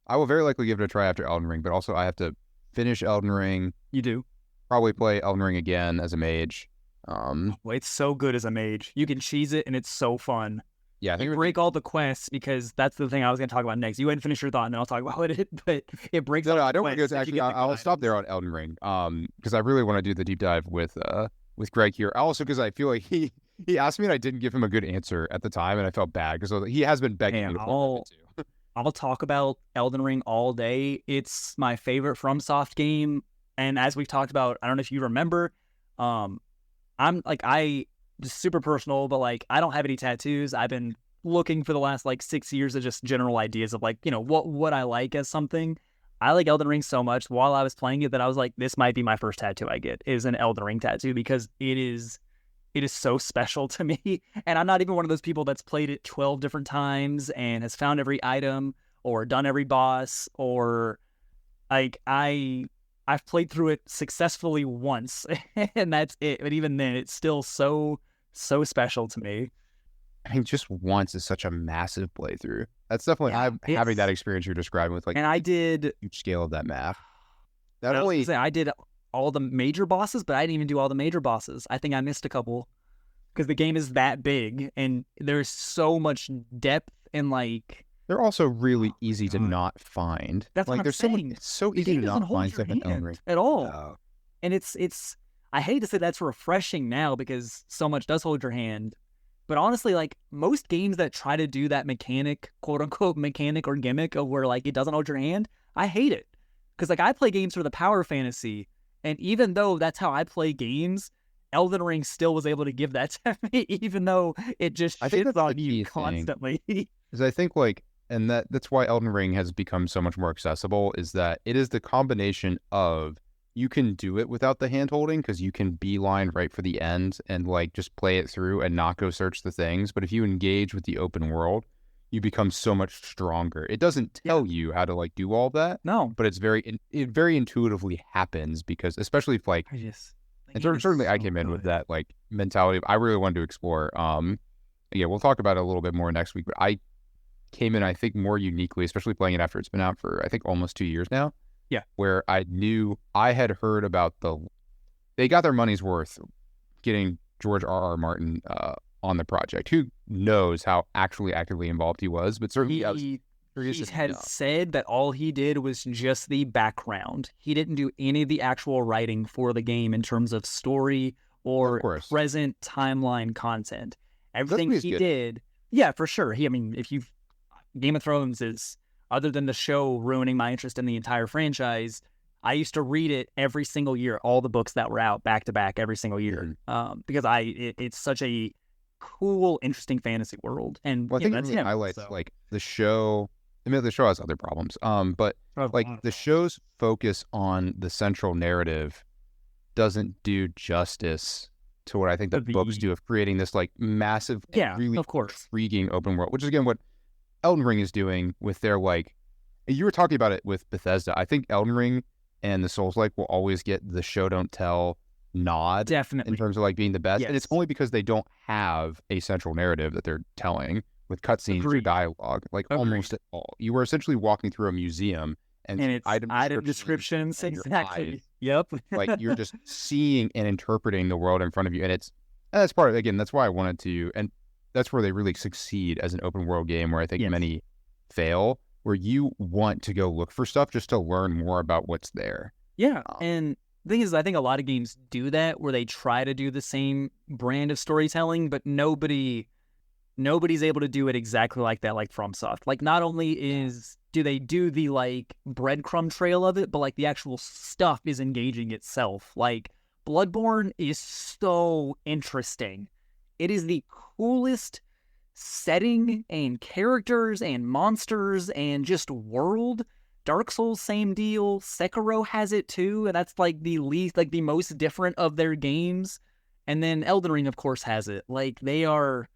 I will very likely give it a try after Elden Ring, but also I have to finish Elden Ring. You do. Probably play Elden Ring again as a mage. Well, it's so good as a mage. You can cheese it, and it's so fun. Yeah, I think break all the quests, because that's the thing I was going to talk about next. You hadn't finished your thought, and then I'll talk about it. But it breaks. No, I don't want to go. Actually, I'll stop there on Elden Ring. Because I really want to do the deep dive with Greg here. Also, because I feel like he asked me and I didn't give him a good answer at the time, and I felt bad because he has been begging me to play it too. I'll talk about Elden Ring all day. It's my favorite FromSoft game, and as we've talked about, I don't know if you remember, just super personal, but like I don't have any tattoos. I've been looking for the last like 6 years of just general ideas of like, what I like as something. I like Elden Ring so much while I was playing it that I was like, this might be my first tattoo I get, is an Elden Ring tattoo, because it is so special to me. And I'm not even one of those people that's played it 12 different times and has found every item or done every boss, or like I've played through it successfully once and that's it. But even then, it's still so special to me. I mean, just once is such a massive playthrough. That's definitely having that experience you're describing with, like, and I did huge scale of that map. I did all the major bosses, but I didn't even do all the major bosses. I think I missed a couple because the game is that big and there's so much depth, and like they're also really easy to not find. That's like, what I'm saying. It's so easy to not find stuff in Elden Ring at all. No. And it's I hate to say that's refreshing now because so much does hold your hand. But honestly, like most games that try to do that mechanic, quote unquote mechanic or gimmick of where like it doesn't hold your hand, I hate it. Because like I play games for the power fantasy, and even though that's how I play games, Elden Ring still was able to give that to me, even though it just shits on you constantly. Because I think like, and that's why Elden Ring has become so much more accessible, is that it is the combination of, you can do it without the hand holding because you can beeline right for the end and like just play it through and not go search the things. But if you engage with the open world, you become so much stronger. It doesn't tell you how to like do all that. No, but it very intuitively happens, because especially if like, and certainly I came in with that like mentality of I really wanted to explore. Yeah, we'll talk about it a little bit more next week, but I came in, I think, more uniquely, especially playing it after it's been out for I think almost 2 years now. Yeah. Where I knew I had heard about they got their money's worth getting George R.R. Martin on the project. Who knows how actually actively involved he was, but certainly he had said that all he did was just the background. He didn't do any of the actual writing for the game in terms of story or present timeline content. Everything he did, yeah, for sure. Game of Thrones is, other than the show ruining my interest in the entire franchise, I used to read it every single year, all the books that were out back to back every single year, because it's such a cool, interesting fantasy world. And I think it really highlights like the show. I mean, the show has other problems, but like the show's focus on the central narrative doesn't do justice to what I think the books do, of creating this like massive, really intriguing open world, which is again what Elden Ring is doing with their like, you were talking about it with Bethesda. I think Elden Ring and the Souls-like will always get the show don't tell nod, definitely, in terms of like being the best. And it's only because they don't have a central narrative that they're telling with cutscenes or dialogue, like almost at all. You were essentially walking through a museum and it's item descriptions exactly. Yep. Like you're just seeing and interpreting the world in front of you. And that's part of, again, that's why I wanted to, and that's where they really succeed as an open world game, where I think many fail, where you want to go look for stuff just to learn more about what's there. Yeah. And the thing is, I think a lot of games do that, where they try to do the same brand of storytelling, but nobody's able to do it exactly like that, like FromSoft. Like, not only do they do the like breadcrumb trail of it, but like the actual stuff is engaging itself. Like Bloodborne is so interesting. It is the coolest setting and characters and monsters and just world. Dark Souls, same deal. Sekiro has it too, and that's like the most different of their games. And then Elden Ring, of course, has it. Like they're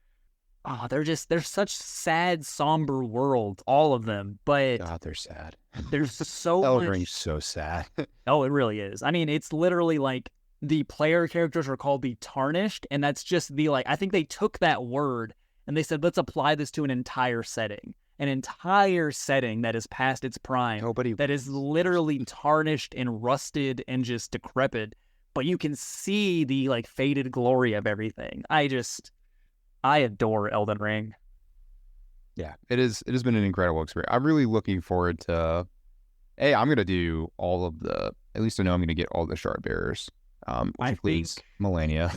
such sad, somber world, all of them. But God, they're sad. There's so Elden Ring's so sad. Oh, it really is. I mean, it's literally like the player characters are called the Tarnished, and that's just the like, I think they took that word and they said, let's apply this to an entire setting that is past its prime, that is literally tarnished and rusted and just decrepit, but you can see the like faded glory of everything. I adore Elden Ring. Yeah, it has been an incredible experience. I'm really looking forward to, I'm going to do all of at least I know I'm going to get all the shard bearers, which includes Melania,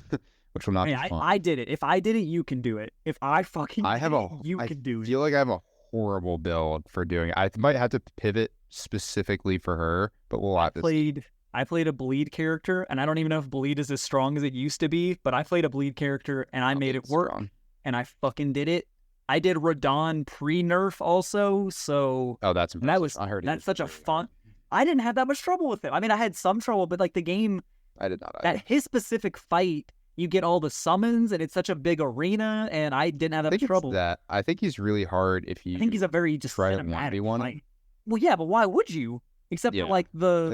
which will not be fun. I did it. If I did it, you can do it. If I fucking you can do it. I feel like I have a horrible build for doing it. I might have to pivot specifically for her, but we'll have to. I played a bleed character, and I don't even know if bleed is as strong as it used to be, but I played a bleed character, and I made it work, and I fucking did it. I did Radon pre-nerf also, so... Oh, that's impressive. I heard that's such a fun... I didn't have that much trouble with it. I mean, I had some trouble, but like the game, I did not either. At his specific fight, you get all the summons, and it's such a big arena, and I didn't have that much trouble. I think he's really hard if you. I think he's a very just try to cinematic 1v1. fight. Well, yeah, but why would you? Except for like the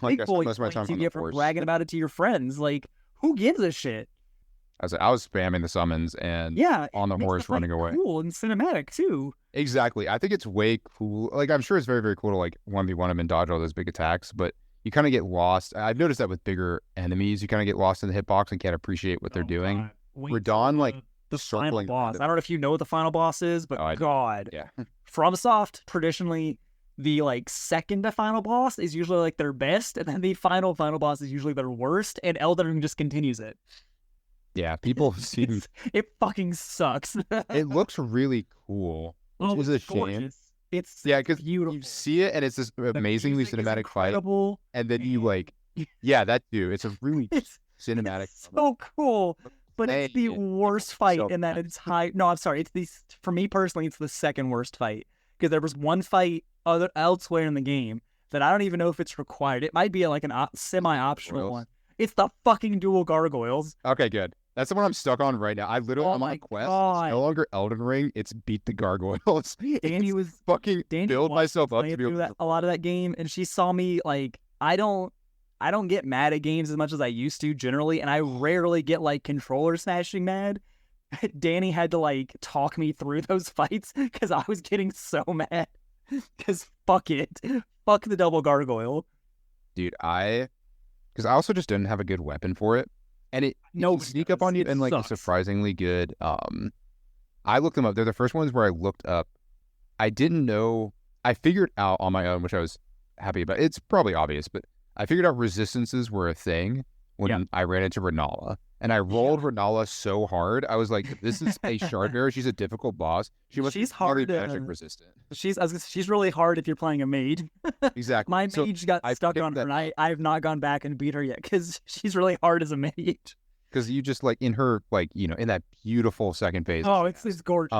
big boy points you get from bragging about it to your friends. Like, who gives a shit? I was spamming the summons and on the horse running away. Cool and cinematic too. Exactly. I think it's way cool. Like, I'm sure it's very, very cool to like 1v1 him and dodge all those big attacks, but you kind of get lost. I've noticed that with bigger enemies, you kind of get lost in the hitbox and can't appreciate what they're doing. Radahn, like the final boss. I don't know if you know what the final boss is, but FromSoft traditionally, the like second to final boss is usually like their best, and then the final boss is usually their worst, and Elden Ring just continues it. Yeah, people seem it fucking sucks. It looks really cool, which is a shame. It's because beautiful. You see it, and it's this amazingly cinematic fight, and then you like, that too. It's a really cinematic. It's so cool, but it's the worst fight in that entire. No, I'm sorry. For me personally, it's the second worst fight, because there was one fight elsewhere in the game that I don't even know if it's required. It might be like an semi-optional one. It's the fucking dual gargoyles. Okay, good. That's the one I'm stuck on right now. I'm on a quest. It's no longer Elden Ring. It's beat the gargoyles. Danny was fucking build myself up to be able to a lot of that game, and she saw me like I don't get mad at games as much as I used to generally, and I rarely get like controller smashing mad. Danny had to like talk me through those fights because I was getting so mad. Because fuck it, fuck the double gargoyle, dude. Because I also just didn't have a good weapon for it. And it sneak up on you and like a surprisingly good. I looked them up. They're the first ones where I looked up. I didn't know. I figured out on my own, which I was happy about. It's probably obvious, but I figured out resistances were a thing when I ran into Renala. And I rolled Renala so hard. I was like, this is a shard bearer. She's a difficult boss. She's hard magic resistant. She's really hard if you're playing a mage. Exactly. My mage got stuck on her, and I have not gone back and beat her yet because she's really hard as a mage. Because you just like in her, like, in that beautiful second phase. Oh, it's gorgeous.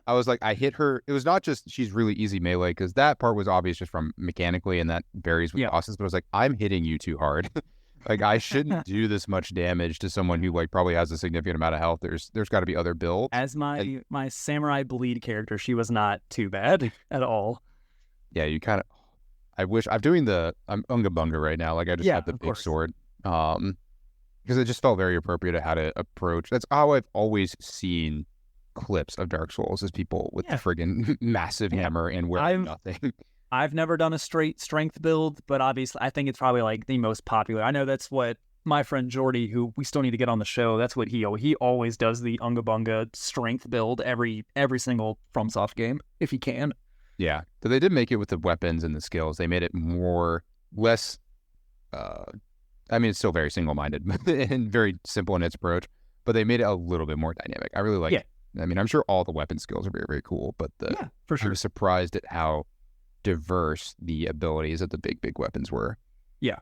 I was like, I hit her. It was not just she's really easy melee, because that part was obvious just from mechanically, and that varies with bosses. But I was like, I'm hitting you too hard. Like, I shouldn't do this much damage to someone who like probably has a significant amount of health. There's got to be other builds. As my Samurai Bleed character, she was not too bad at all. Yeah, you kind of. I'm Unga Bunga right now. Like, I just have the big sword. Because it just felt very appropriate to how to approach. That's how I've always seen clips of Dark Souls, is people with the friggin' massive hammer and wearing nothing. I've never done a straight strength build, but obviously I think it's probably like the most popular. I know that's what my friend Jordy, who we still need to get on the show, that's what he always does, the Unga Bunga strength build every single FromSoft game, if he can. Yeah, but they did make it with the weapons and the skills. They made it less, I mean, it's still very single-minded and very simple in its approach, but they made it a little bit more dynamic. I really like it. I mean, I'm sure all the weapon skills are very, very cool, but for sure. I was surprised at how diverse the abilities of the big weapons were. But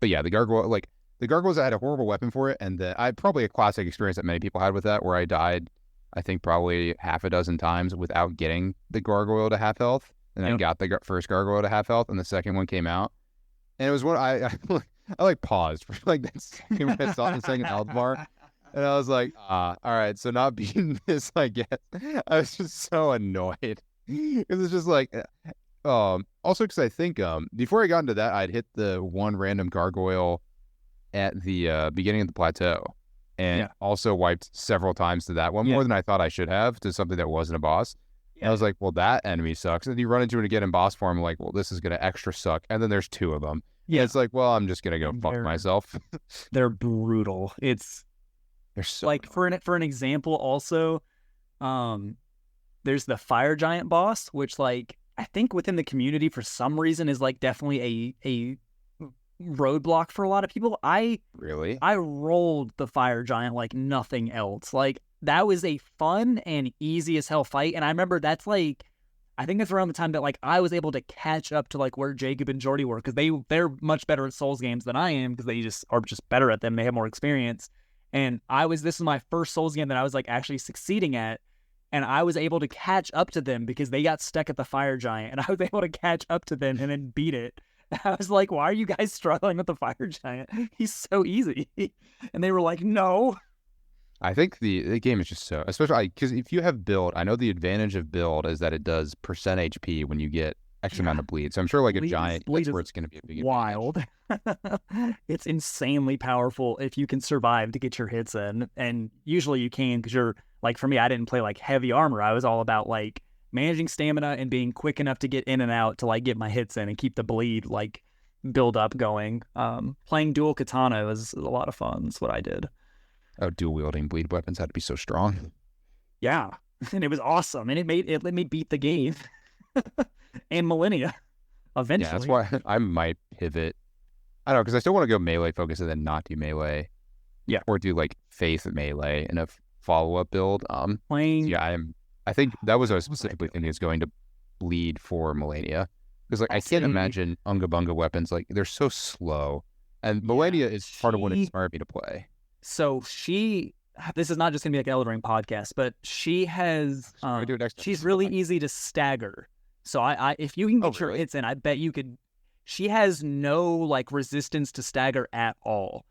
yeah, the gargoyles, I had a horrible weapon for it, and I had probably a classic experience that many people had with that, where I died, I think probably half a dozen times without getting the gargoyle to half health, and I got the first gargoyle to half health, and the second one came out, and it was what I like paused for like that second when I saw the second health bar, and I was like, all right, so not beating this, I guess. I was just so annoyed. Because it's just like, also because I think before I got into that, I'd hit the one random gargoyle at the beginning of the plateau, and also wiped several times to that one, more than I thought I should have, to something that wasn't a boss. And I was like, well, that enemy sucks. And you run into it again in boss form, like, well, this is gonna extra suck. And then there's two of them. Yeah, and it's like, well, I'm just gonna go fuck myself. They're brutal. They're so like annoying. for an example, also, there's the fire giant boss, which like I think within the community for some reason is like definitely a roadblock for a lot of people. I rolled the fire giant like nothing else. Like, that was a fun and easy as hell fight, and I remember that's like, I think that's around the time that like I was able to catch up to like where Jacob and Jordy were, because they're much better at Souls games than I am, because they just are just better at them. They have more experience, and this is my first Souls game that I was like actually succeeding at. and I was able to catch up to them because they got stuck at the fire giant, and I was able to catch up to them and then beat it. I was like, why are you guys struggling with the fire giant? He's so easy. And they were like, no. I think the game is just so, especially because if you have build, I know the advantage of build is that it does percent HP when you get X amount of bleed. So I'm sure like a giant, that's where it's going to be a big wild. It's insanely powerful if you can survive to get your hits in. And usually you can, because you're like, for me, I didn't play like heavy armor. I was all about like managing stamina and being quick enough to get in and out to like get my hits in and keep the bleed like build up going. Playing dual katana was a lot of fun. That's what I did. Oh, dual wielding bleed weapons had to be so strong. Yeah, and it was awesome, and it let me beat the game and Millennia eventually. Yeah, that's why I might pivot. I don't know, because I still want to go melee focus and then not do melee. Yeah, or do like faith melee in a follow up build. Playing. Yeah, I think that was what I was specifically thinking is going to bleed for Millennia, because like I can't imagine Unga Bunga weapons, like they're so slow, and Millennia is part of what inspired me to play. So this is not just gonna be like an Elden Ring podcast, but she has she's really easy to stagger. So I if you can get your hits in, I bet you could. She has no like resistance to stagger at all.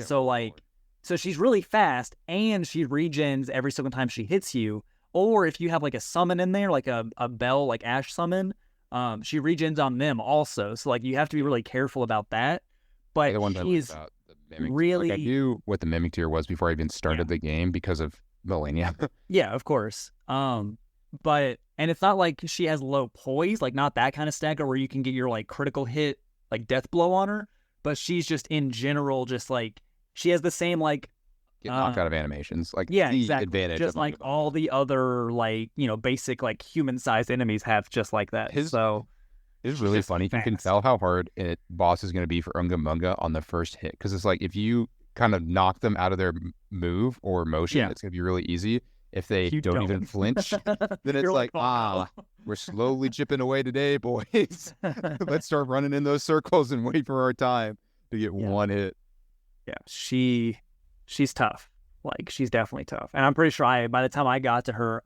So she's really fast, and she regens every single time she hits you. Or if you have like a summon in there, like a bell, like Ash summon, she regens on them also. So like you have to be really careful about that. But she is really, like, I knew what the mimic tier was before I even started the game because of Millennia. Yeah, of course. But and it's not like she has low poise, like not that kind of stagger where you can get your like critical hit, like death blow on her. But she's just in general, just like she has the same like get knocked out of animations, like exactly. Advantage, just like all the other like basic like human sized enemies have just like that. It's really funny. Fast. You can tell how hard boss is going to be for Unga Bunga on the first hit, because it's like if you kind of knock them out of their move or motion, it's going to be really easy. If they don't even flinch, then it's like, we're slowly chipping away today, boys. Let's start running in those circles and wait for our time to get one hit. Yeah, she's tough. Like, she's definitely tough. And I'm pretty sure by the time I got to her,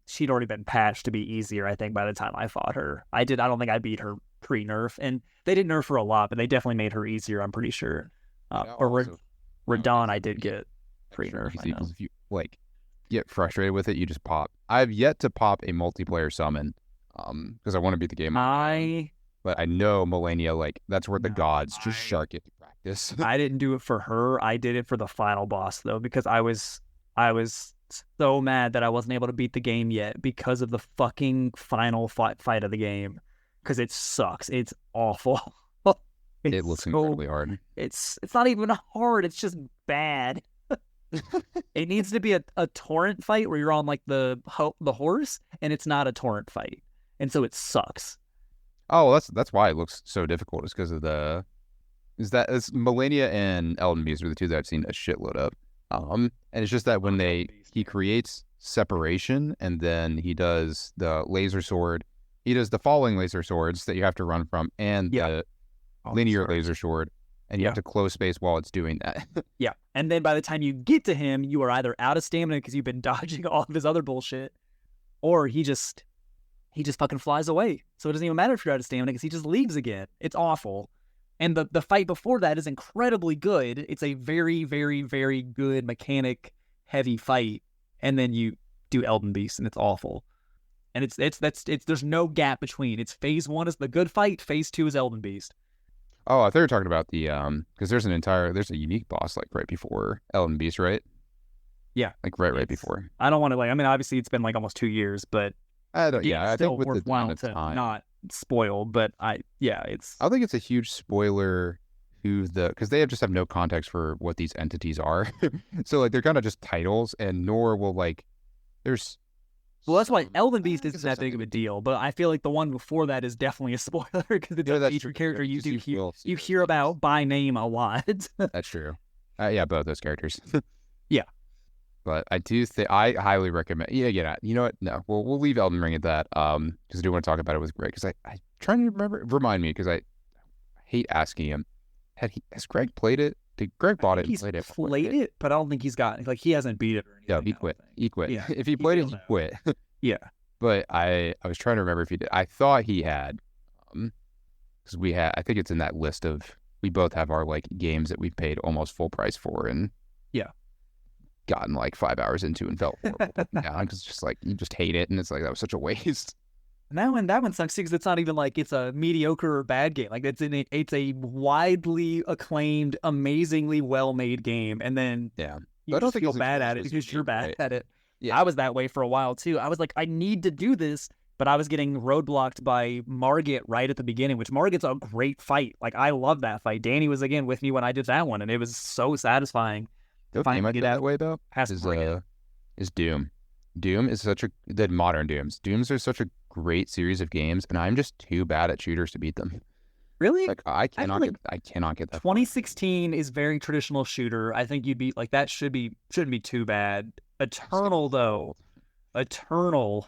she'd already been patched to be easier, I think, by the time I fought her. I don't think I beat her pre-nerf. And they didn't nerf her a lot, but they definitely made her easier, I'm pretty sure. Radon, I did get pre-nerf. Because if you, like, get frustrated with it, you just pop. I've yet to pop a multiplayer summon, because I want to beat the game. But I know Millennia, like, that's where the gods just shark it to practice. I didn't do it for her. I did it for the final boss, though, because I was so mad that I wasn't able to beat the game yet because of the fucking final fight of the game. Because it sucks. It's awful. It looks incredibly hard. It's not even hard. It's just bad. It needs to be a torrent fight where you're on, like, the horse, and it's not a torrent fight. And so it sucks. Oh, that's why it looks so difficult. Is because of it's Millennia and Elden Beast are the two that I've seen a shitload of. And it's just that when he creates separation, and then he does the laser sword, he does the falling laser swords that you have to run from, and the linear laser sword, and you have to close space while it's doing that. Yeah, and then by the time you get to him, you are either out of stamina because you've been dodging all of his other bullshit, or he just fucking flies away. So it doesn't even matter if you're out of stamina because he just leaves again. It's awful. And the fight before that is incredibly good. It's a very, very, very good mechanic heavy fight. And then you do Elden Beast and it's awful. And it's there's no gap between. It's phase 1 is the good fight, phase 2 is Elden Beast. Oh, I thought you were talking about the because there's a unique boss like right before Elden Beast, right? Yeah. Like right before. I don't want to obviously it's been like almost 2 years, but I think with the amount of time, not spoil, but I think it's a huge spoiler because they just have no context for what these entities are. So like they're kind of just titles, and nor will like there's. Well, that's why Elden Beast isn't that big of a deal, but I feel like the one before that is definitely a spoiler because it's a featured character you hear about by name a lot. That's true. Yeah, both those characters. Yeah. But I do think I highly recommend. Yeah. You know what? No, we'll leave Elden Ring at that. Because I do want to talk about it with Greg. Because I trying to remember. Remind me, because I hate asking him. Has Greg played it? Greg bought it and He's played it. played it, but I don't think he's got like he hasn't beat it or anything. Yeah, he quit. He quit. Yeah, if he played it, he quit. Yeah. But I was trying to remember if he did. I thought he had, because we had. I think it's in that list of. We both have our like games that we've paid almost full price for, and gotten like 5 hours into and felt horrible down because it's just like you just hate it, and it's like that was such a waste. And that one sucks because it's not even like it's a mediocre or bad game. Like it's a widely acclaimed, amazingly well made game, and then you just feel bad at it because you're bad at it. Yeah. I was that way for a while too. I was like, I need to do this, but I was getting roadblocked by Margit right at the beginning, which Margit's a great fight. Like I love that fight. Danny was again with me when I did that one, and it was so satisfying. The game I did that way though is Doom. Doom is the modern Dooms are such a great series of games, and I'm just too bad at shooters to beat them. Really? Like I cannot get that. 2016 is very traditional shooter. I think you'd be like that shouldn't be too bad. Eternal though. Eternal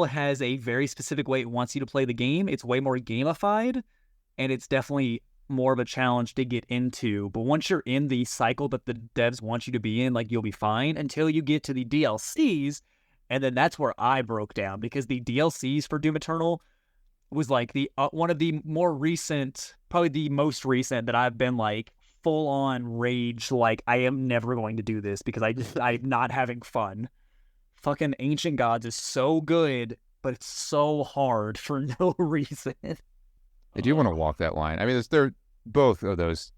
has a very specific way it wants you to play the game. It's way more gamified, and it's definitely more of a challenge to get into. But once you're in the cycle that the devs want you to be in, like you'll be fine until you get to the DLCs. And then that's where I broke down because the DLCs for Doom Eternal was like the one of the more recent, probably the most recent that I've been like full on rage. Like I am never going to do this because I'm not having fun. Fucking Ancient Gods is so good, but it's so hard for no reason. I do want to walk that line. I mean, both of those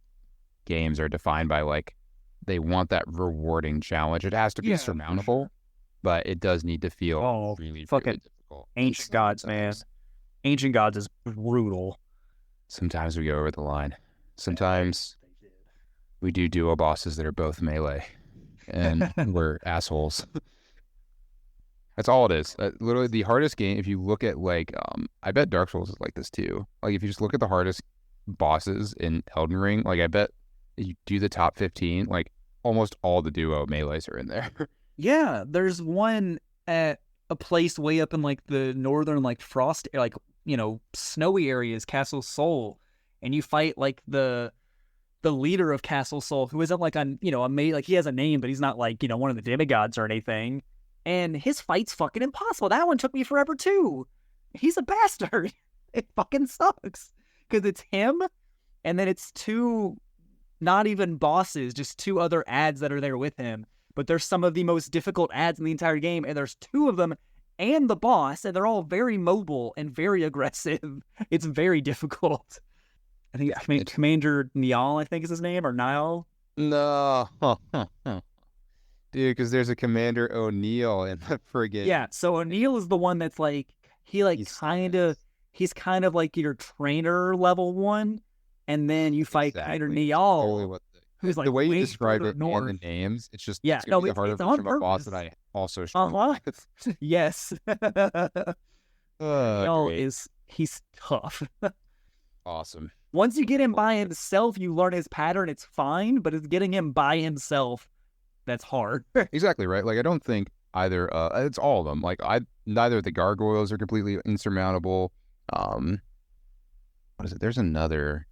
games are defined by like they want that rewarding challenge. It has to be surmountable, but it does need to feel really difficult. Ancient Gods, man. Ancient Gods is brutal. Sometimes we go over the line. Sometimes we do duo bosses that are both melee, and we're assholes. That's all it is. Literally, the hardest game. If you look at like, I bet Dark Souls is like this too. Like, if you just look at the hardest bosses in Elden Ring, like I bet you do the top 15, like almost all the duo melees are in there. Yeah, there's one at a place way up in like the northern, like frost, like snowy areas, Castle Sol, and you fight like the leader of Castle Sol, who isn't like like he has a name, but he's not like one of the demigods or anything. And his fight's fucking impossible. That one took me forever too. He's a bastard. It fucking sucks. Because it's him, and then it's two, not even bosses, just two other ads that are there with him. But there's some of the most difficult ads in the entire game, and there's two of them and the boss, and they're all very mobile and very aggressive. It's very difficult. I think Commander Niall, I think is his name, or Niall. No. Dude, because there's a Commander O'Neill in the friggin'. Yeah, so O'Neill is the one that's like, he's kind of like your trainer level one, and then you fight Commander Niall, totally who's like the way you describe it and the names, it's just it's gonna be the harder version of a boss that I also struggle with. Yes. Niall he's tough. Awesome. Once you get him by himself, you learn his pattern, it's fine, but it's getting him by himself that's hard. Exactly right. Like I don't think either it's all of them. Like neither of the gargoyles are completely insurmountable. What is it? There's another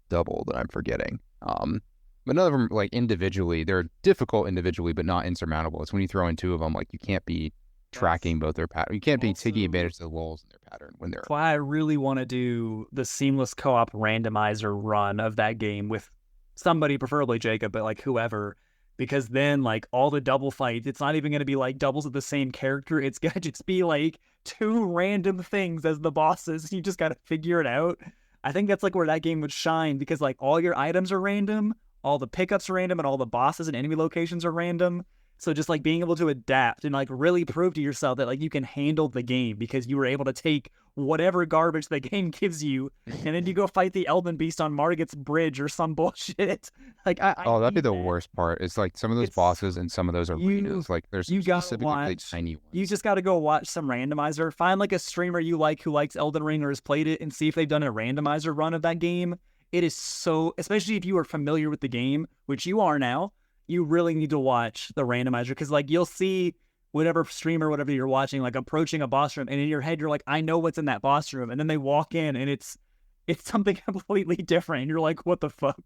double that I'm forgetting. But none of them like individually, they're difficult individually, but not insurmountable. It's when you throw in two of them, like you can't be tracking both their pattern. You can't be taking advantage of the lulls in their pattern when they're. That's why I really want to do the seamless co-op randomizer run of that game with somebody, preferably Jacob, but like whoever. Because then, like, all the double fights, it's not even going to be, like, doubles of the same character. It's going to just be, like, two random things as the bosses. You just got to figure it out. I think that's, like, where that game would shine. Because, like, all your items are random. All the pickups are random. And all the bosses and enemy locations are random. So just, like, being able to adapt and, like, really prove to yourself that, like, you can handle the game. Because you were able to take whatever garbage the game gives you, and then you go fight the Elven Beast on Margit's bridge or some bullshit. Like, that'd be the worst part. It's like some of those bosses and some of those arenas. Like, there's specifically tiny ones. You just got to go watch some randomizer. Find like a streamer you like who likes Elden Ring or has played it, and see if they've done a randomizer run of that game. It is so, especially if you are familiar with the game, which you are now. You really need to watch the randomizer because, like, you'll see whatever streamer, whatever you're watching, like approaching a boss room, and in your head you're like, I know what's in that boss room, and then they walk in and it's it's something completely different. And you're like, what the fuck?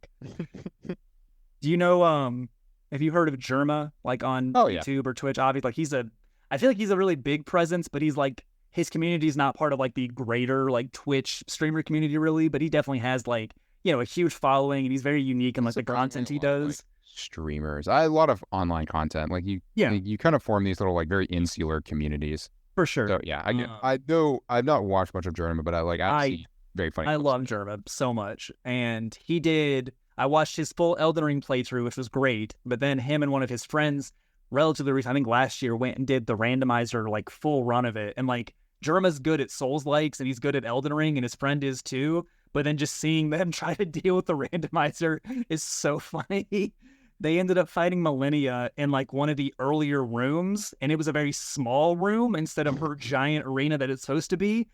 Do you know, have you heard of Germa, like on YouTube or Twitch? Obviously, like I feel like he's a really big presence, but he's like, his community is not part of like the greater like Twitch streamer community really, but he definitely has like, a huge following, and he's very unique in like the content he does. Like, streamers, a lot of online content, like you kind of form these little like very insular communities for sure. So yeah, I know I've not watched much of Germa, but I see very funny. I love Germa so much, and I watched his full Elden Ring playthrough, which was great. But then him and one of his friends, relatively recent, I think last year, went and did the randomizer like full run of it. And like Germa's good at Souls-likes, and he's good at Elden Ring, and his friend is too. But then just seeing them try to deal with the randomizer is so funny. They ended up fighting Millennia in like one of the earlier rooms, and it was a very small room instead of her giant arena that it's supposed to be.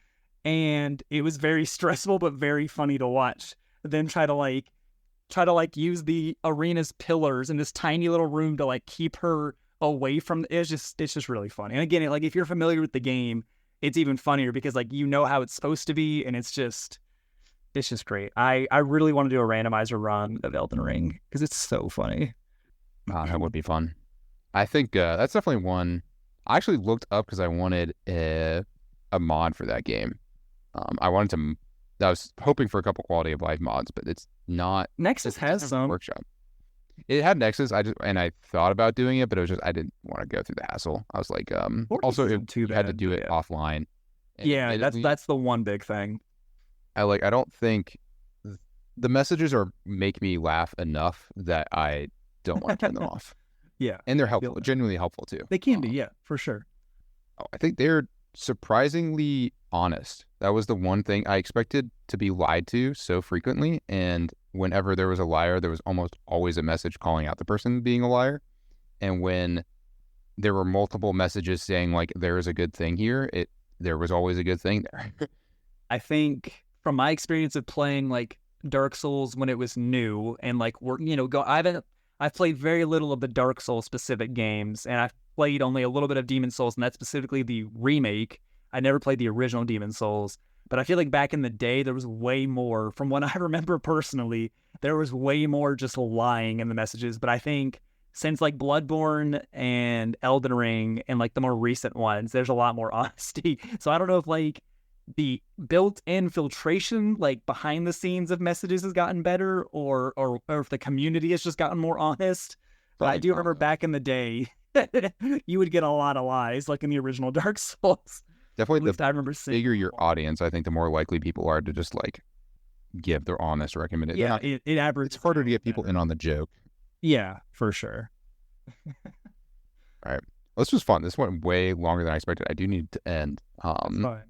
And it was very stressful, but very funny to watch. Then try to use the arena's pillars in this tiny little room to like keep her away from. It's just really funny. And again, like if you're familiar with the game, it's even funnier because like how it's supposed to be, and it's just great. I really want to do a randomizer run of Elden Ring because it's so funny. That would be fun. I think that's definitely one I actually looked up because I wanted a mod for that game. I was hoping for a couple quality of life mods, but it's not. Nexus has some. Workshop. It had Nexus. I thought about doing it, but it was just I didn't want to go through the hassle. I was like, also you had to do it offline. Yeah, that's the one big thing. I don't think the messages make me laugh enough that I don't want to turn them off. Yeah, and they're helpful, genuinely helpful too. They can be, yeah, for sure. I think they're surprisingly honest. That was the one thing I expected to be lied to so frequently, and whenever there was a liar, there was almost always a message calling out the person being a liar. And when there were multiple messages saying like there is a good thing here, there was always a good thing there. I think from my experience of playing like Dark Souls when it was new, and like I've played very little of the Dark Souls specific games, and I've played only a little bit of Demon Souls, and that's specifically the remake. I never played the original Demon Souls, but I feel like back in the day, there was way more, from what I remember personally, there was way more just lying in the messages. But I think since like Bloodborne and Elden Ring and like the more recent ones, there's a lot more honesty. So I don't know if like the built-in filtration, like behind the scenes of messages, has gotten better, or if the community has just gotten more honest. But I do remember back in the day, you would get a lot of lies, like in the original Dark Souls. Definitely, I remember bigger your audience, I think the more likely people are to just like give their honest recommendation. Yeah, it averages. It's harder to get people in on the joke. Yeah, for sure. All right, this was fun. This went way longer than I expected. I do need to end. Fine.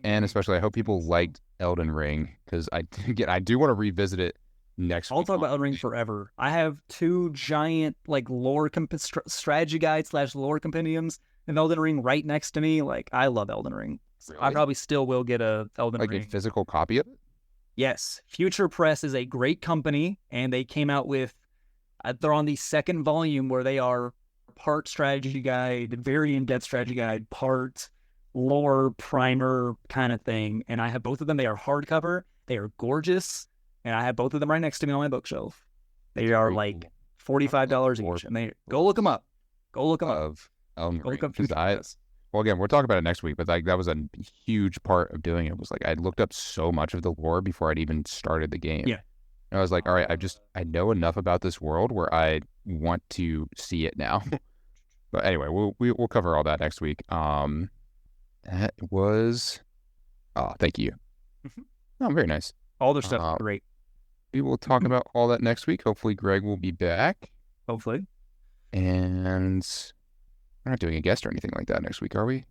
And especially, I hope people liked Elden Ring, because I do want to revisit it next week. I'll talk about Elden Ring forever. I have 2 giant like lore strategy guides / lore compendiums in Elden Ring right next to me. Like, I love Elden Ring. Really? I probably still will get a Elden Ring. Like a physical copy of it? Yes. Future Press is a great company, and they came out with, they're on the 2nd volume, where they are part strategy guide, very in-depth strategy guide, part lore primer kind of thing. And I have both of them. They are hardcover. They are gorgeous. And I have both of them right next to me on my bookshelf. They are like $45 each. And go look them up. Go look them up. Well, again, we'll talk about it next week, but like that was a huge part of doing it. Was like I looked up so much of the lore before I'd even started the game. Yeah. And I was like, all right, I know enough about this world where I want to see it now. But anyway, we'll cover all that next week. That was thank you. Oh, very nice. All their stuff great. We will talk about all that next week. Hopefully Greg will be back. Hopefully. And we're not doing a guest or anything like that next week, are we?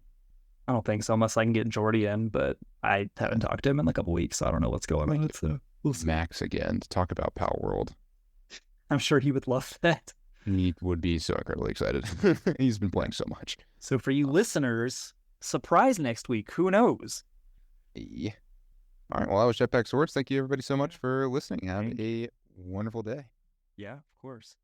I don't think so, unless I can get Jordy in, but I haven't talked to him in a couple weeks, so I don't know what's going on. So we'll see. Max again to talk about Power World. I'm sure he would love that. He would be so incredibly excited. He's been playing so much. So for you listeners, surprise next week. Who knows? Yeah. All right. Well, that was Jetpack Swords. Thank you everybody so much for listening. Have a wonderful day. Yeah, of course.